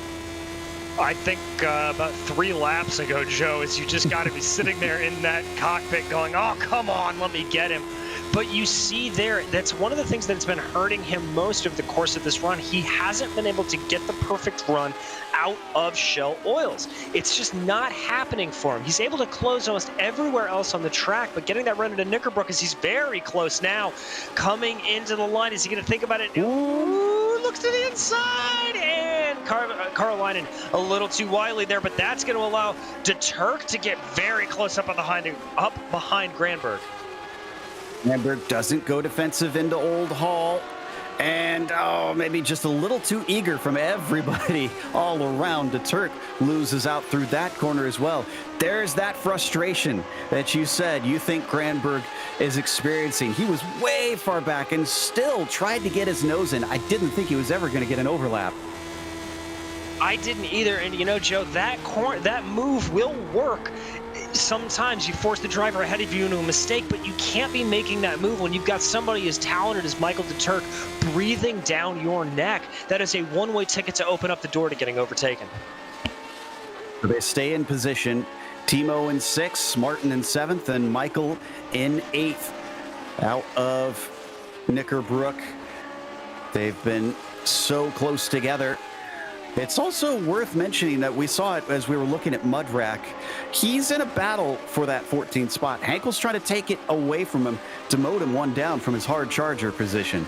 I think about 3 laps ago, Joe, is you just got to be sitting there in that cockpit going, oh, come on, let me get him. But you see there, that's one of the things that's been hurting him most over the course of this run. He hasn't been able to get the perfect run out of Shell Oils. It's just not happening for him. He's able to close almost everywhere else on the track, but getting that run into Knickerbock, as he's very close now, coming into the line. Is he going to think about it? Ooh, looks to the inside, and Karhalainen a little too wily there, but that's going to allow de Turk to get very close up behind Granberg. Granberg doesn't go defensive into Old Hall. And, maybe just a little too eager from everybody all around. De Turk loses out through that corner as well. There's that frustration that you said you think Granberg is experiencing. He was way far back and still tried to get his nose in. I didn't think he was ever going to get an overlap. I didn't either. And, Joe, that move will work. Sometimes you force the driver ahead of you into a mistake, but you can't be making that move when you've got somebody as talented as Michael de Turk breathing down your neck. That is a one-way ticket to open up the door to getting overtaken. They stay in position. Timo in 6th, Martin in 7th, and Michael in 8th. Out of Knickerbrook. They've been so close together. It's also worth mentioning that we saw it as we were looking at Mudrack. He's in a battle for that 14th spot. Hankel's trying to take it away from him, demote him one down from his hard charger position.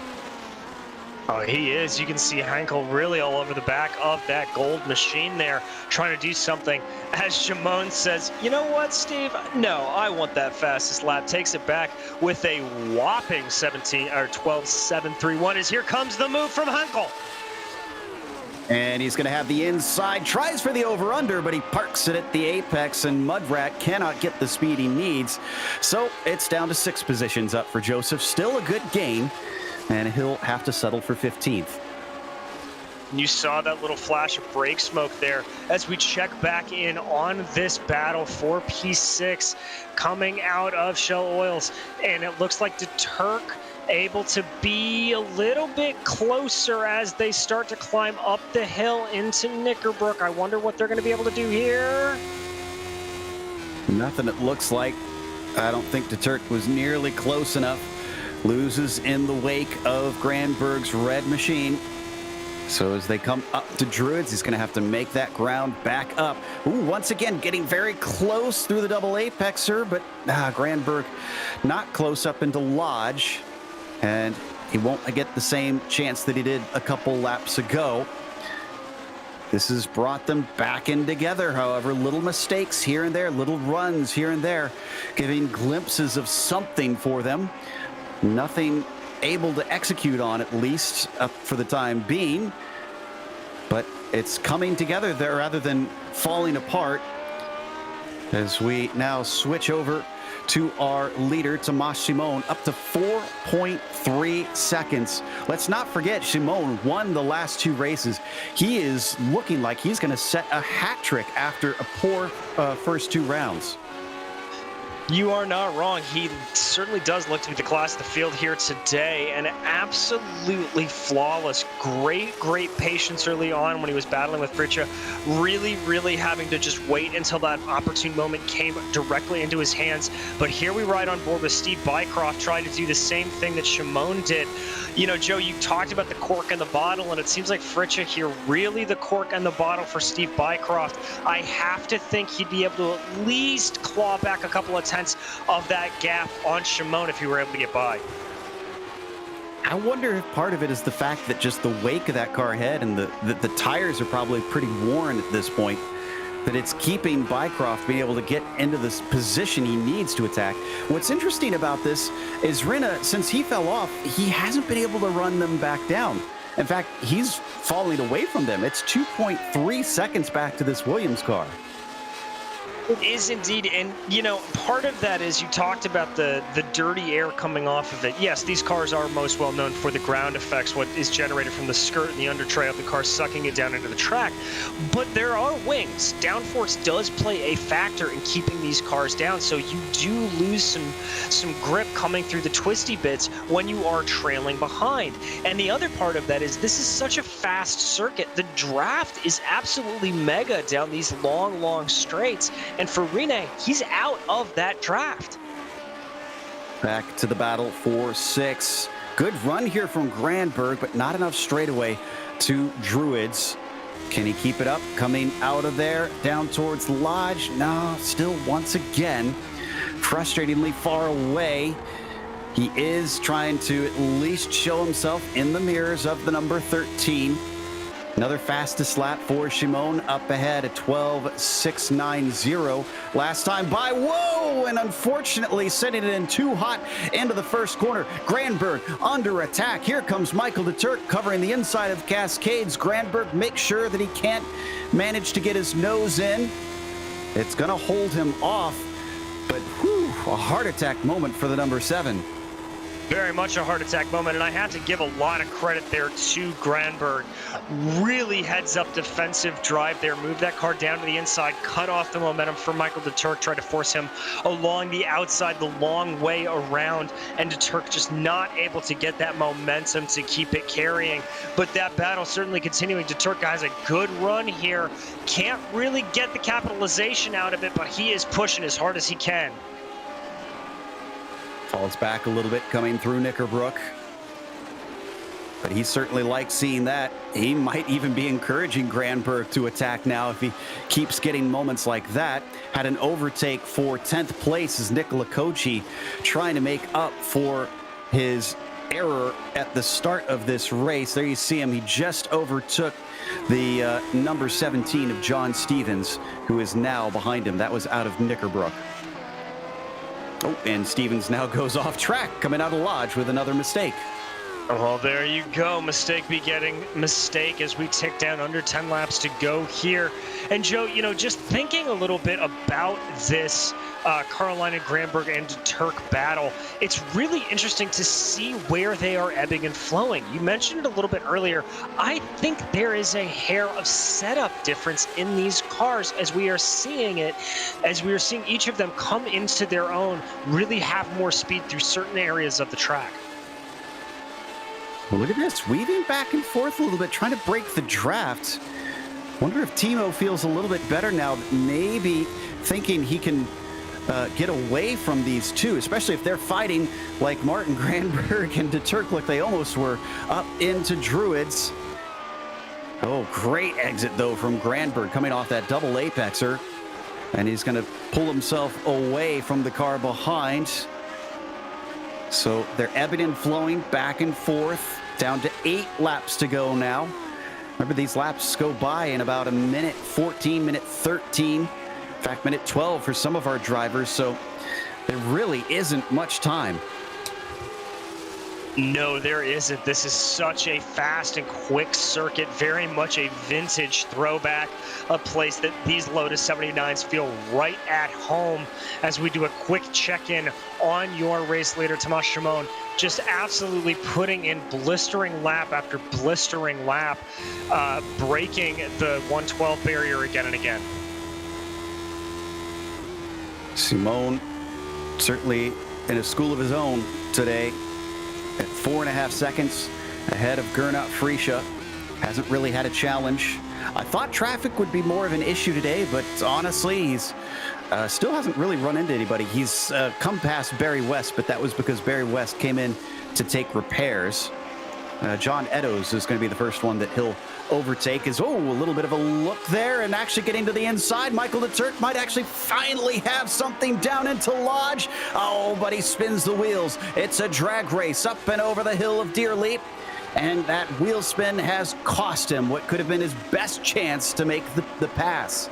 Oh, he is. You can see Hankel really all over the back of that gold machine there, trying to do something. As Shimon says, you know what, Steve? No, I want that fastest lap. Takes it back with a whopping 12.731 as here comes the move from Hankel. And he's going to have the inside, tries for the over-under, but he parks it at the apex, and Mudrack cannot get the speed he needs. So it's down to 6 positions up for Joseph. Still a good gain, and he'll have to settle for 15th. You saw that little flash of brake smoke there as we check back in on this battle for P6 coming out of Shell Oils. And it looks like de Turk able to be a little bit closer as they start to climb up the hill into Knickerbrook. I wonder what they're going to be able to do here. Nothing it looks like. I don't think de Turk was nearly close enough. Loses in the wake of Granberg's red machine. So as they come up to Druids, he's going to have to make that ground back up. Ooh, once again, getting very close through the double apexer, but Granberg not close up into Lodge. And he won't get the same chance that he did a couple laps ago. This has brought them back in together, however. Little mistakes here and there, little runs here and there, giving glimpses of something for them. Nothing able to execute on, at least up for the time being. But it's coming together there rather than falling apart. As we now switch over to our leader, Tomas Simon, up to 4.3 seconds. Let's not forget, Simon won the last 2 races. He is looking like he's going to set a hat trick after a poor first 2 rounds. You are not wrong. He certainly does look to be the class of the field here today, and absolutely flawless. Great patience early on when he was battling with Prich. Really having to just wait until that opportune moment came directly into his hands. But here we ride on board with Steve Bycroft trying to do the same thing that Shimon did. Joe, you talked about the cork in the bottle, and it seems like Fritcha here really the cork in the bottle for Steve Bycroft. I have to think he'd be able to at least claw back a couple of tenths of that gap on Shimon if he were able to get by. I wonder if part of it is the fact that just the wake of that car ahead and the tires are probably pretty worn at this point, that it's keeping Bycroft being able to get into this position he needs to attack. What's interesting about this is Rinna, since he fell off, he hasn't been able to run them back down. In fact, he's falling away from them. It's 2.3 seconds back to this Williams car. It is indeed, and part of that is you talked about the dirty air coming off of it. Yes, these cars are most well known for the ground effects, what is generated from the skirt and the under tray of the car sucking it down into the track. But there are wings. Downforce does play a factor in keeping these cars down, so you do lose some grip coming through the twisty bits when you are trailing behind. And the other part of that is this is such a fast circuit. The draft is absolutely mega down these long straights. And for Rene, he's out of that draft. Back to the battle for 6. Good run here from Granberg, but not enough straightaway to Druids. Can he keep it up? Coming out of there, down towards Lodge. No, still once again, frustratingly far away. He is trying to at least show himself in the mirrors of the number 13. Another fastest lap for Shimon, up ahead at 12.690 last time by. Whoa! And unfortunately sending it in too hot into the first corner. Granberg under attack. Here comes Michael de Turk covering the inside of Cascades. Granberg makes sure that he can't manage to get his nose in. It's going to hold him off, but whew, a heart attack moment for the number 7. Very much a heart attack moment, and I have to give a lot of credit there to Granberg. Really heads-up defensive drive there. Moved that car down to the inside, cut off the momentum for Michael de Turk, tried to force him along the outside the long way around, and de Turk just not able to get that momentum to keep it carrying. But that battle certainly continuing. De Turk has a good run here. Can't really get the capitalization out of it, but he is pushing as hard as he can. Falls back a little bit coming through Knickerbrook. But he certainly likes seeing that. He might even be encouraging Granberg to attack now if he keeps getting moments like that. Had an overtake for 10th place as Nicola Kochi trying to make up for his error at the start of this race. There you see him. He just overtook the number 17 of John Stevens, who is now behind him. That was out of Knickerbrook. Oh, and Stevens now goes off track, coming out of Lodge with another mistake. Well, there you go. Mistake begetting mistake as we tick down under 10 laps to go here. And Joe, you know, just thinking a little bit about this Carolina Granberg and de Turk battle, it's really interesting to see where they are ebbing and flowing. You mentioned it a little bit earlier. I think there is a hair of setup difference in these cars as we are seeing it, as we are seeing each of them come into their own, really have more speed through certain areas of the track. Well, look at this, weaving back and forth a little bit, trying to break the draft. Wonder if Timo feels a little bit better now, maybe thinking he can get away from these two, especially if they're fighting like Martin Granberg and de Turk, like they almost were up into Druids. Oh, great exit, though, from Granberg coming off that double apexer. And he's going to pull himself away from the car behind. So they're ebbing and flowing back and forth. Down to 8 laps to go now. Remember, these laps go by in about a minute 14, minute 13. In fact, minute 12 for some of our drivers. So there really isn't much time. No, there isn't. This is such a fast and quick circuit, very much a vintage throwback, a place that these Lotus 79s feel right at home. As we do a quick check-in on your race leader, Tomas Shimon, just absolutely putting in blistering lap after blistering lap, breaking the 112 barrier again and again. Simone certainly in a school of his own today. At 4.5 seconds ahead of Gernot Frischa. Hasn't really had a challenge. I thought traffic would be more of an issue today, but honestly, he's still hasn't really run into anybody. He's come past Barry West, but that was because Barry West came in to take repairs. John Eddowes is going to be the first one that he'll overtake. A little bit of a look there and actually getting to the inside. Michael de Turk might actually finally have something down into Lodge. Oh, but he spins the wheels. It's a drag race up and over the hill of Deer Leap. And that wheel spin has cost him what could have been his best chance to make the pass.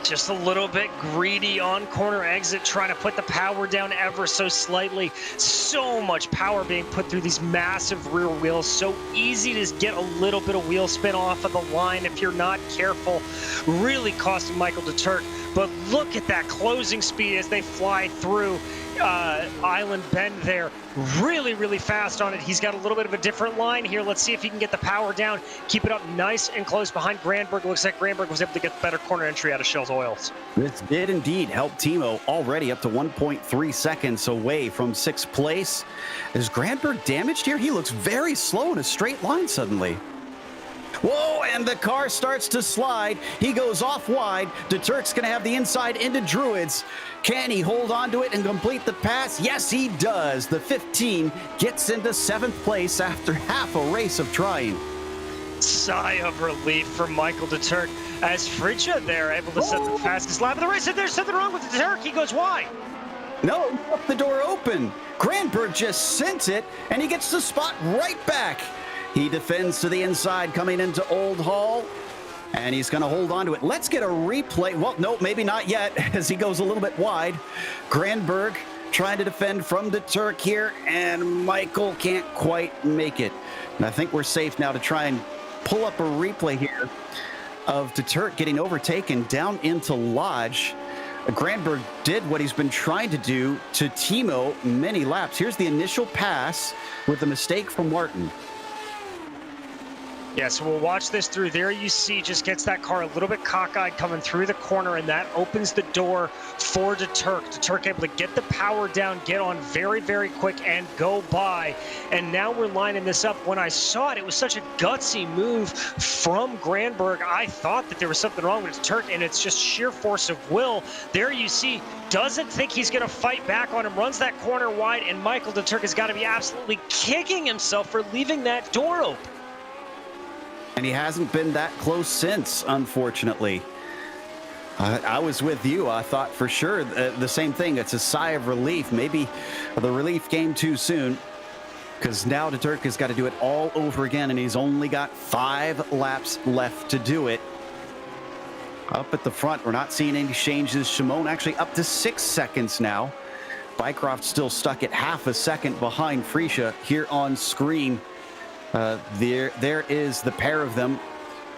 Just a little bit greedy on corner exit, trying to put the power down ever so slightly. So much power being put through these massive rear wheels. So easy to get a little bit of wheel spin off of the line if you're not careful. Really costing Michael de Turk. But look at that closing speed as they fly through Island Bend there. Really, really fast on it. He's got a little bit of a different line here. Let's see if he can get the power down. Keep it up nice and close behind Granberg. Looks like Granberg was able to get the better corner entry out of Shell's Oils. This did indeed help Timo, already up to 1.3 seconds away from 6th place. Is Granberg damaged here? He looks very slow in a straight line suddenly. Whoa, and the car starts to slide. He goes off wide. De Turk's going to have the inside into Druids. Can he hold on to it and complete the pass? Yes, he does. The 15 gets into 7th place after half a race of trying. Sigh of relief for Michael de Turk as Frischa there able to set the fastest lap of the race. And there's something wrong with de Turk. He goes wide. No, he left the door open. Granberg just sent it, and he gets the spot right back. He defends to the inside, coming into Old Hall, and he's going to hold on to it. Let's get a replay. Well, no, maybe not yet, as he goes a little bit wide. Granberg trying to defend from the Turk here, and Michael can't quite make it. And I think we're safe now to try and pull up a replay here of the Turk getting overtaken down into Lodge. Granberg did what he's been trying to do to Timo many laps. Here's the initial pass with the mistake from Martin. Yeah, so we'll watch this through. There you see, just gets that car a little bit cockeyed coming through the corner, and that opens the door for the Turk. The Turk able to get the power down, get on very, very quick, and go by. And now we're lining this up. When I saw it, it was such a gutsy move from Granberg. I thought that there was something wrong with the Turk, and it's just sheer force of will. There you see, doesn't think he's going to fight back on him, runs that corner wide, and Michael de Turk has got to be absolutely kicking himself for leaving that door open. And he hasn't been that close since, unfortunately. I was with you. I thought for sure the same thing. It's a sigh of relief. Maybe the relief came too soon, because now the Turk has got to do it all over again, and he's only got 5 laps left to do it. Up at the front, we're not seeing any changes. Shimon actually up to 6 seconds now. Bycroft still stuck at half a second behind Freesia here on screen. There is the pair of them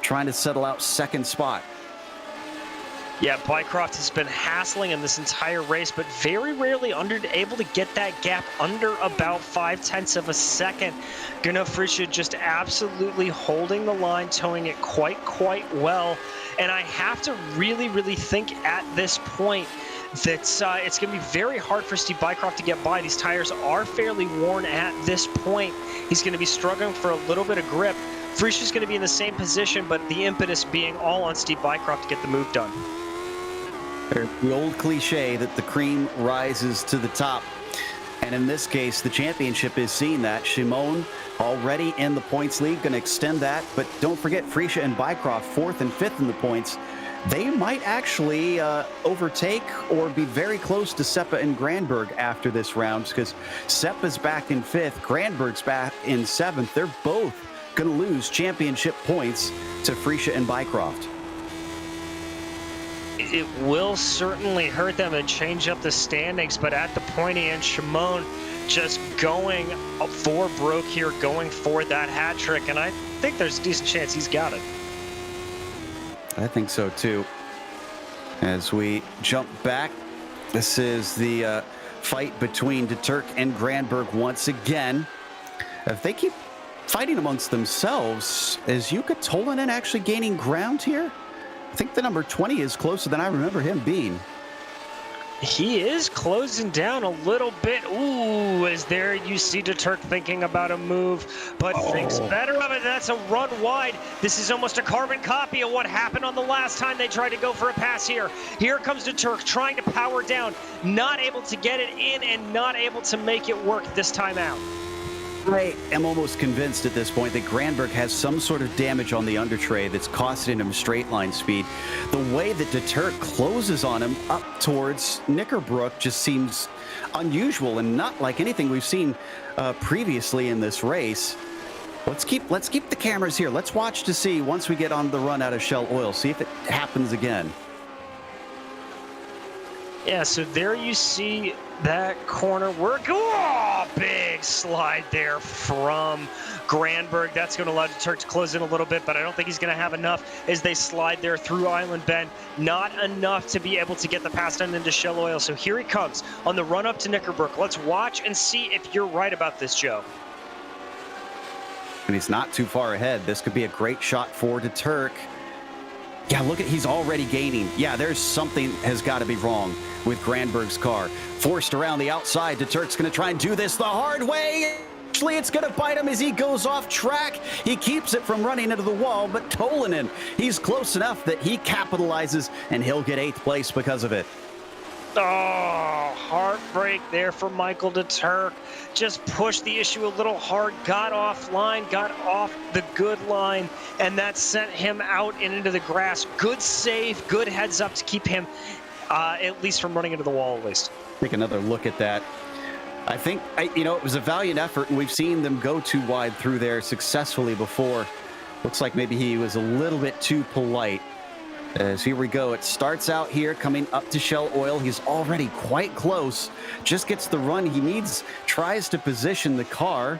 trying to settle out second spot. Yeah, Bycroft has been hassling him this entire race, but very rarely able to get that gap under about 0.5 of a second. Gunnar Freesia just absolutely holding the line, towing it quite well. And I have to really, really think at this point that it's going to be very hard for Steve Bycroft to get by. These tires are fairly worn at this point. He's going to be struggling for a little bit of grip. Freesia's going to be in the same position, but the impetus being all on Steve Bycroft to get the move done. The old cliche that the cream rises to the top. And in this case, the championship is seeing that. Shimon already in the points lead, going to extend that. But don't forget, Freesia and Bycroft, 4th and 5th in the points. They might actually overtake or be very close to Seppa and Granberg after this round, because Seppa's back in 5th, Granberg's back in 7th. They're both going to lose championship points to Freesia and Bycroft. It will certainly hurt them and change up the standings, but at the pointy end, Shimon just going for broke here, going for that hat trick, and I think there's a decent chance he's got it. I think so too. As we jump back, this is the fight between de Turk and Granberg once again. If they keep fighting amongst themselves, is Jukka Tolvanen actually gaining ground here? I think the number 20 is closer than I remember him being. He is closing down a little bit. Ooh, as there you see de Turk thinking about a move, but thinks better of it. That's a run wide. This is almost a carbon copy of what happened on the last time they tried to go for a pass here. Here comes de Turk trying to power down, not able to get it in and not able to make it work this time out. I am almost convinced at this point that Granberg has some sort of damage on the under tray that's costing him straight line speed. The way that de Turk closes on him up towards Knickerbrook just seems unusual and not like anything we've seen previously in this race. Let's keep the cameras here. Let's watch to see once we get on the run out of Shell Oil, see if it happens again. Yeah, so there you see that corner work. Oh, big slide there from Granberg. That's going to allow de Turk to close in a little bit, but I don't think he's going to have enough as they slide there through Island Bend. Not enough to be able to get the pass down into Shell Oil. So here he comes on the run up to Knickerbrook. Let's watch and see if you're right about this, Joe. And he's not too far ahead. This could be a great shot for de Turk. Yeah, look at, he's already gaining. Yeah, there's something has got to be wrong with Granberg's car. Forced around the outside, de Turk's going to try and do this the hard way. Actually, it's going to bite him as he goes off track. He keeps it from running into the wall, but Tolvanen, he's close enough that he capitalizes, and he'll get 8th place because of it. Oh, heartbreak there for Michael de Turk. Just pushed the issue a little hard, got offline, got off the good line, and that sent him out and into the grass. Good save, good heads up to keep him at least from running into the wall at least. Take another look at that. I think, it was a valiant effort, and we've seen them go too wide through there successfully before. Looks like maybe he was a little bit too polite. As here we go. It starts out here coming up to Shell Oil. He's already quite close. Just gets the run he needs. Tries to position the car.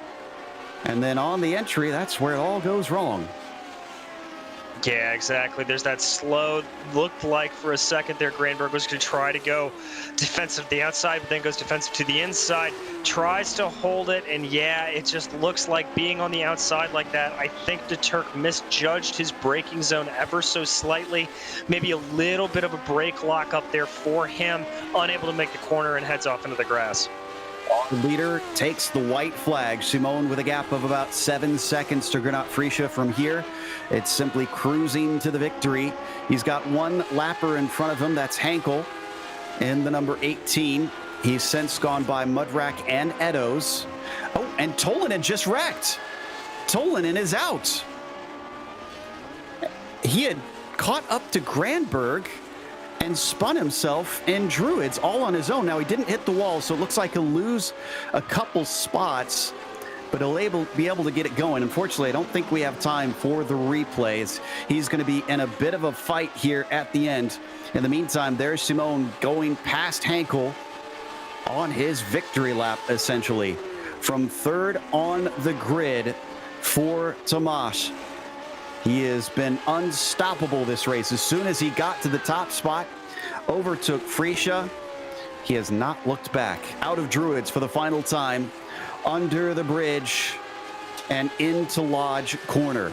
And then on the entry, that's where it all goes wrong. Yeah, exactly. There's that slow, looked like for a second there Granberg was going to try to go defensive to the outside, but then goes defensive to the inside, tries to hold it, and yeah, it just looks like being on the outside like that. I think the Turk misjudged his braking zone ever so slightly. Maybe a little bit of a brake lock up there for him, unable to make the corner and heads off into the grass. The leader takes the white flag. Simone with a gap of about 7 seconds to Gernot Frische from here. It's simply cruising to the victory. He's got one lapper in front of him. That's Hankel in the number 18. He's since gone by Mudrack and Eddowes. Oh, and Tolinen just wrecked. Tolinen is out. He had caught up to Granberg and spun himself in Druids all on his own. Now, he didn't hit the wall, so it looks like he'll lose a couple spots, but he'll be able to get it going. Unfortunately, I don't think we have time for the replays. He's going to be in a bit of a fight here at the end. In the meantime, there's Simone going past Hankel on his victory lap, essentially. From third on the grid for Tomasz. He has been unstoppable this race. As soon as he got to the top spot, overtook Frische. He has not looked back. Out of Druids for the final time, under the bridge and into Lodge Corner.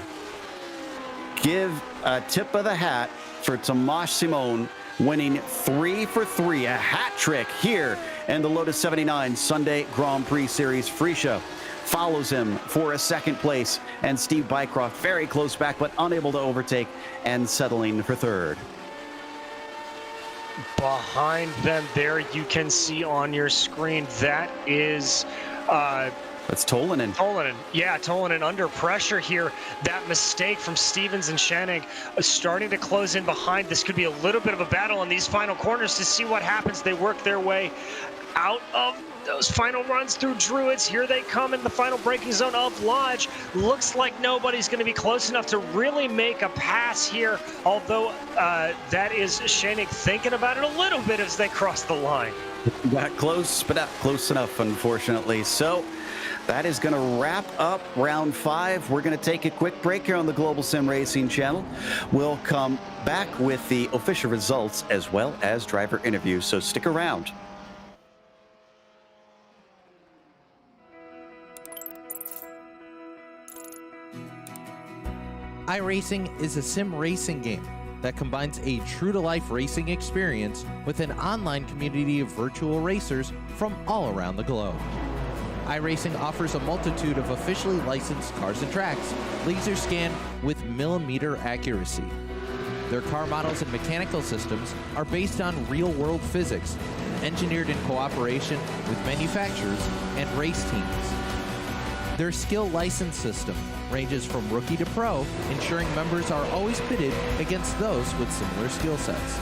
Give a tip of the hat for Tomasz Simone, winning 3 for 3, a hat trick here in the Lotus 79 Sunday Grand Prix Series. Frische follows him for a second place, and Steve Bycroft very close back but unable to overtake and settling for third. Behind them there, you can see on your screen, that is that's Tolinen. Tolinen. Yeah, Tolinen under pressure here. That mistake from Stevens and Shannig starting to close in behind. This could be a little bit of a battle on these final corners to see what happens. They work their way out of those final runs through Druids. Here they come in the final braking zone of Lodge. Looks like nobody's going to be close enough to really make a pass here, although that is Shannig thinking about it a little bit as they cross the line. Got close, but not close enough, unfortunately. So that is going to wrap up round 5. We're going to take a quick break here on the Global Sim Racing Channel. We'll come back with the official results as well as driver interviews, so stick around. iRacing is a sim racing game that combines a true-to-life racing experience with an online community of virtual racers from all around the globe. iRacing offers a multitude of officially licensed cars and tracks, laser scanned with millimeter accuracy. Their car models and mechanical systems are based on real-world physics, engineered in cooperation with manufacturers and race teams. Their skill license system ranges from rookie to pro, ensuring members are always pitted against those with similar skill sets.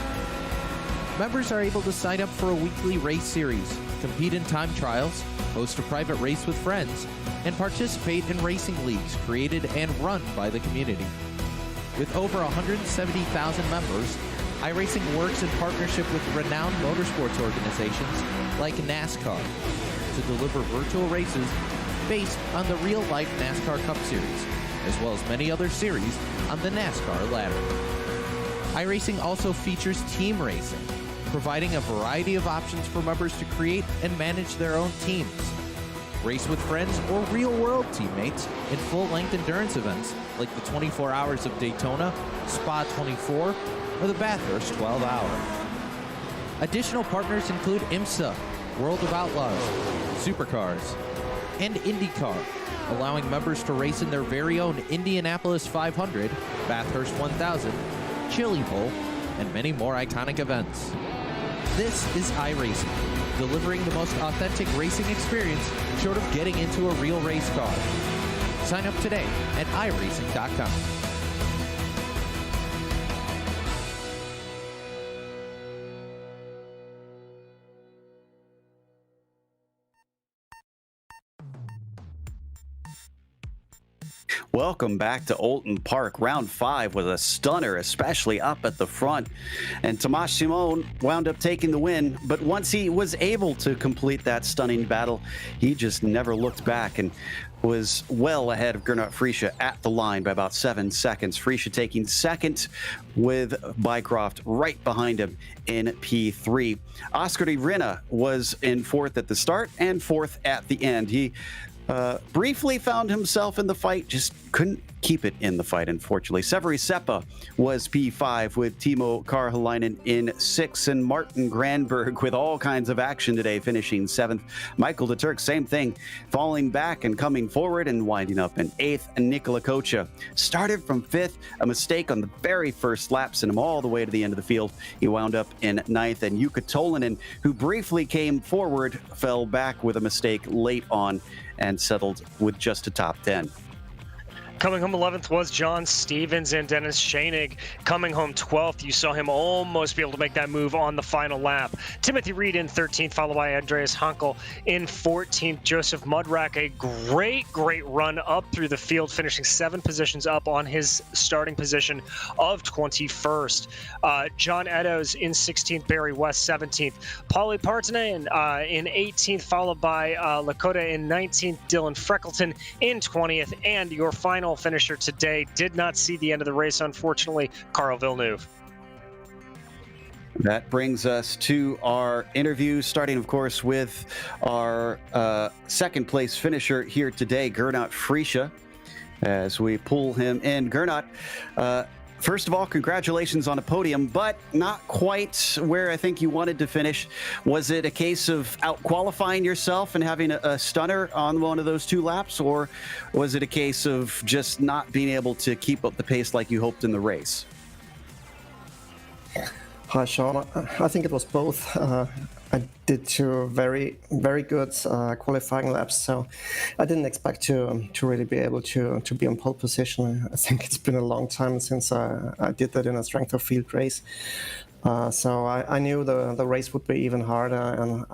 Members are able to sign up for a weekly race series, compete in time trials, host a private race with friends, and participate in racing leagues created and run by the community. With over 170,000 members, iRacing works in partnership with renowned motorsports organizations like NASCAR to deliver virtual races based on the real-life NASCAR Cup Series, as well as many other series on the NASCAR ladder. iRacing also features team racing, providing a variety of options for members to create and manage their own teams. Race with friends or real-world teammates in full-length endurance events like the 24 Hours of Daytona, Spa 24, or the Bathurst 12 Hour. Additional partners include IMSA, World of Outlaws, Supercars, and IndyCar, allowing members to race in their very own Indianapolis 500, Bathurst 1000, Chili Bowl, and many more iconic events. This is iRacing, delivering the most authentic racing experience short of getting into a real race car. Sign up today at iRacing.com. Welcome back to Oulton Park. Round 5 was a stunner, especially up at the front. And Tomasz Simon wound up taking the win, but once he was able to complete that stunning battle, he just never looked back and was well ahead of Gernot Frische at the line by about 7 seconds. Frische taking second with Bycroft right behind him in P3. Oscar de Rinna was in fourth at the start and fourth at the end. He briefly found himself in the fight, just couldn't keep it in the fight, unfortunately. Severi Seppa was P5 with Timo Karhalainen in 6th, and Martin Granberg with all kinds of action today, finishing 7th. Michael de Turk, same thing, falling back and coming forward and winding up in 8th. And Nikola Kocha started from 5th, a mistake on the very first lap sent him all the way to the end of the field. He wound up in 9th, and Jukka Tolinen, who briefly came forward, fell back with a mistake late on and settled with just a top 10. Coming home 11th was John Stevens, and Dennis Schoenig coming home 12th. You saw him almost be able to make that move on the final lap. Timothy Reed in 13th, followed by Andreas Hunkel in 14th. Joseph Mudrack, a great run up through the field, finishing 7 positions up on his starting position of 21st. John Eddowes in 16th, Barry West 17th. Paulie Partanen in 18th, followed by Lakota in 19th, Dylan Freckleton in 20th, and your final finisher today did not see the end of the race, unfortunately, Carl Villeneuve. That brings us to our interview, starting, of course, with our second place finisher here today, Gernot Frische, as we pull him in. Gernot, first of all, congratulations on a podium, but not quite where I think you wanted to finish. Was it a case of out-qualifying yourself and having a stunner on one of those 2 laps, or was it a case of just not being able to keep up the pace like you hoped in the race? Hi, Sean. I think it was both. I did 2 very good qualifying laps, so I didn't expect to really be able to be on pole position. I think it's been a long time since I did that in a strength of field race. So I knew the race would be even harder, and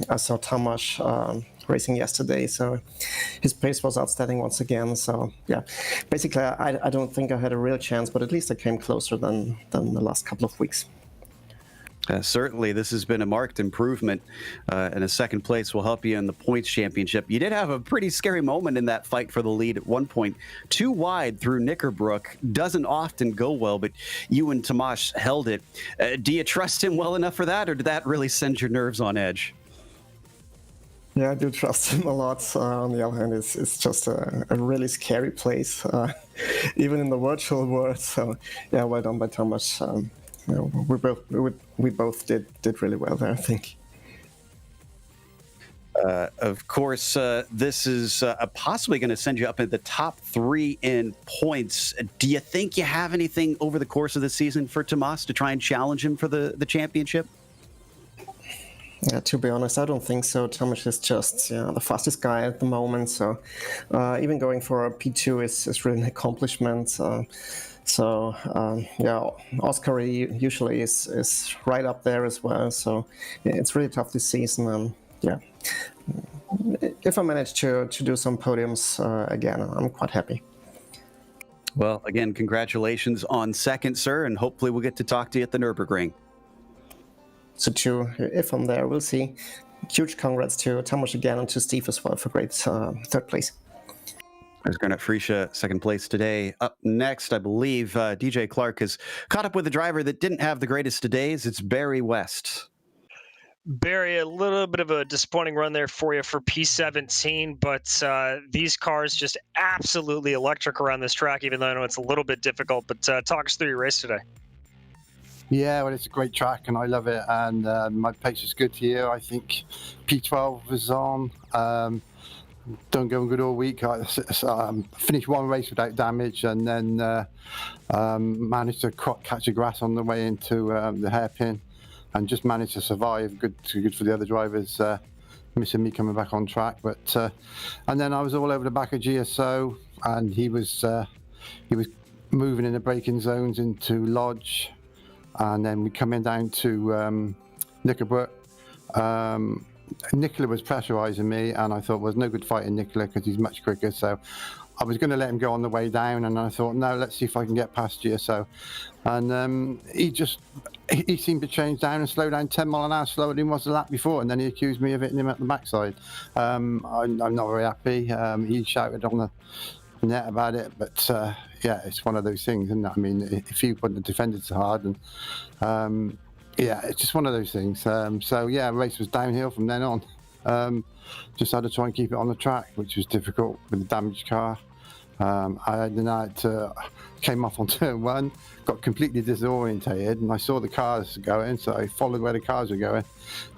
I saw Tomasz racing yesterday, so his pace was outstanding once again. So yeah, basically I don't think I had a real chance, but at least I came closer than the last couple of weeks. Certainly, this has been a marked improvement, and a second place will help you in the points championship. You did have a pretty scary moment in that fight for the lead at one point. 2 wide through Knickerbrook doesn't often go well, but you and Tomasz held it. Do you trust him well enough for that, or did that really send your nerves on edge? Yeah, I do trust him a lot. On the other hand, it's just a really scary place, even in the virtual world. So yeah, well done by Tomasz. We both did really well there, I think. Of course, this is possibly going to send you up in the top 3 in points. Do you think you have anything over the course of the season for Tomasz to try and challenge him for the championship? Yeah, to be honest, I don't think so. Tomasz is just the fastest guy at the moment, so even going for a P2 is really an accomplishment. So Oscar usually is right up there as well. So yeah, it's really tough this season. And yeah, if I manage to do some podiums again, I'm quite happy. Well, again, congratulations on second, sir, and hopefully we'll get to talk to you at the Nürburgring. So too, if I'm there, we'll see. Huge congrats to Tomasz again and to Steve as well for great third place. There's Gernot Frische, second place today. Up next, I believe DJ Clark has caught up with a driver that didn't have the greatest of days. It's Barry West. Barry, a little bit of a disappointing run there for you for P17, but these cars just absolutely electric around this track, even though I know it's a little bit difficult. But talk us through your race today. Yeah, well, it's a great track and I love it, and my pace was good here. I think P12 was on. Don't go good all week. I finished 1 race without damage, and then managed to catch a grass on the way into the hairpin, and just managed to survive. Good for the other drivers, missing me coming back on track. But and then I was all over the back of GSO, and he was moving in the braking zones into Lodge, and then we coming down to Knickerbrook. Nicola was pressurising me, and I thought, well, there's no good fighting Nicola because he's much quicker. So I was going to let him go on the way down, and I thought, no, let's see if I can get past you. So, and he seemed to change down and slow down 10 mile an hour slower than he was the lap before, and then he accused me of hitting him at the backside. I'm not very happy. He shouted on the net about it, but yeah, it's one of those things, isn't it? I mean, if he wouldn't have defended so hard, and yeah, it's just one of those things. So yeah, race was downhill from then on. Just had to try and keep it on the track, which was difficult with the damaged car. I came off on turn 1, got completely disorientated, and I saw the cars going, so I followed where the cars were going,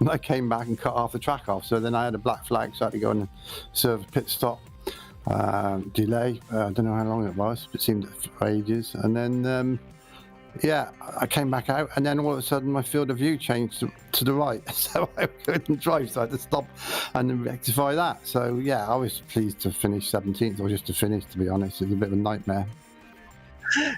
and I came back and cut half the track off. So then I had a black flag, so I had to go and serve a pit stop delay. I don't know how long it was, but it seemed for ages. And then yeah, I came back out, and then all of a sudden my field of view changed to the right, so I couldn't drive, so I had to stop and then rectify that. So yeah, I was pleased to finish 17th, or just to finish, to be honest. It was a bit of a nightmare.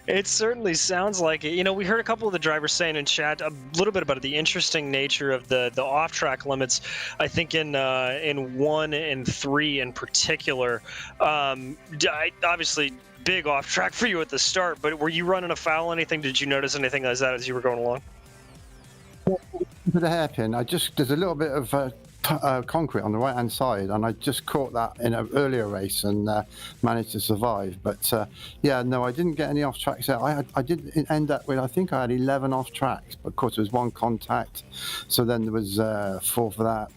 It certainly sounds like it. You know, we heard a couple of the drivers saying in chat a little bit about the interesting nature of the off-track limits. I think in 1 and 3 in particular, obviously big off-track for you at the start, but were you running afoul anything? Did you notice anything like that as you were going along? With a hairpin, there's a little bit of concrete on the right hand side, and I just caught that in an earlier race and managed to survive. But yeah, no, I didn't get any off tracks out. I did end up with, I think I had 11 off tracks, but of course there was 1 contact, so then there was 4 for that.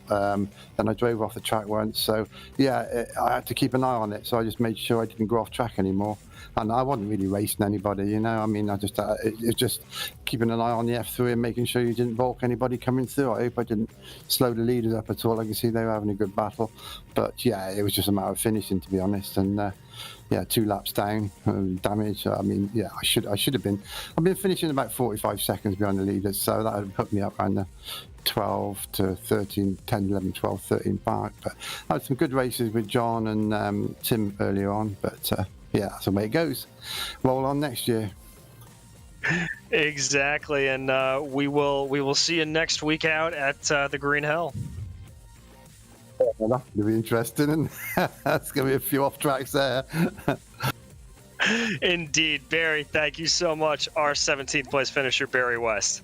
Then I drove off the track once, so yeah, I had to keep an eye on it, so I just made sure I didn't go off track anymore. And I wasn't really racing anybody, you know. I mean, it's just keeping an eye on the F3 and making sure you didn't balk anybody coming through. I hope I didn't slow the leaders up at all. I can see they were having a good battle, but yeah, it was just a matter of finishing, to be honest. And yeah, 2 laps down, damage. I mean, yeah, I should have been. I've been finishing about 45 seconds behind the leaders, so that would put me up around the 12 to 13, 10, 11, 12, 13 mark. But I had some good races with John and Tim earlier on, but yeah, that's the way it goes. Roll on next year. Exactly, and we will see you next week out at the Green Hell. Well, that's going to be interesting, and that's going to be a few off tracks there. Indeed, Barry. Thank you so much. Our 17th place finisher, Barry West.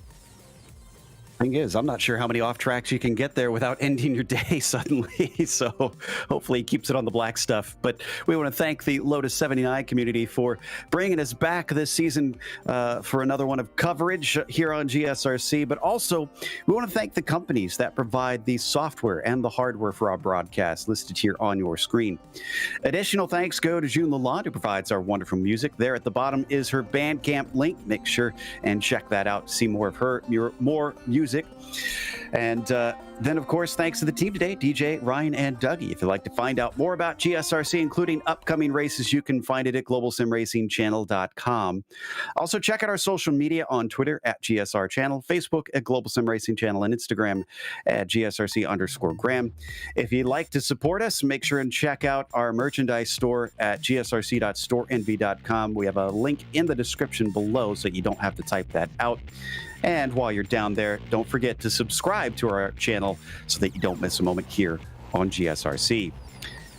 Thing is, I'm not sure how many off tracks you can get there without ending your day suddenly. So hopefully he keeps it on the black stuff. But we want to thank the Lotus 79 community for bringing us back this season for another one of coverage here on GSRC. But also, we want to thank the companies that provide the software and the hardware for our broadcast listed here on your screen. Additional thanks go to June Lalonde, who provides our wonderful music. There at the bottom is her Bandcamp link. Make sure and check that out to see more of her, more music. And then, of course, thanks to the team today, DJ, Ryan, and Dougie. If you'd like to find out more about GSRC, including upcoming races, you can find it at globalsimracingchannel.com. Also, check out our social media on Twitter at GSR Channel, Facebook at Global Sim Racing Channel, and Instagram at GSRC_Graham. If you'd like to support us, make sure and check out our merchandise store at gsrc.storenvy.com. We have a link in the description below so you don't have to type that out. And while you're down there, don't forget to subscribe to our channel so that you don't miss a moment here on GSRC.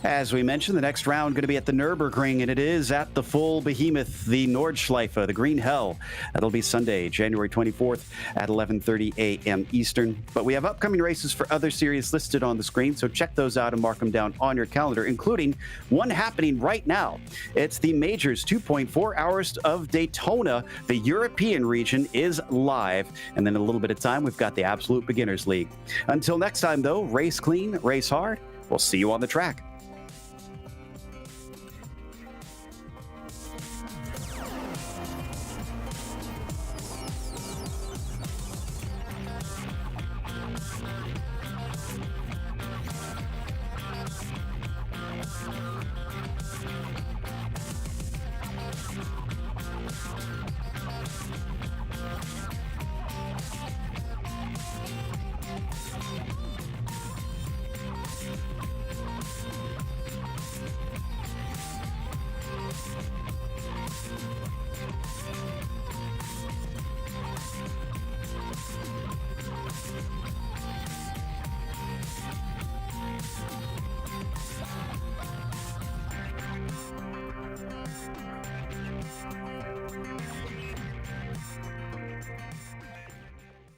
As we mentioned, the next round going to be at the Nürburgring, and it is at the full behemoth, the Nordschleife, the Green Hell. That'll be Sunday, January 24th at 11:30 a.m. Eastern. But we have upcoming races for other series listed on the screen, so check those out and mark them down on your calendar, including one happening right now. It's the Majors 2.4 hours of Daytona. The European region is live, and then in a little bit of time, we've got the Absolute Beginners League. Until next time, though, race clean, race hard. We'll see you on the track.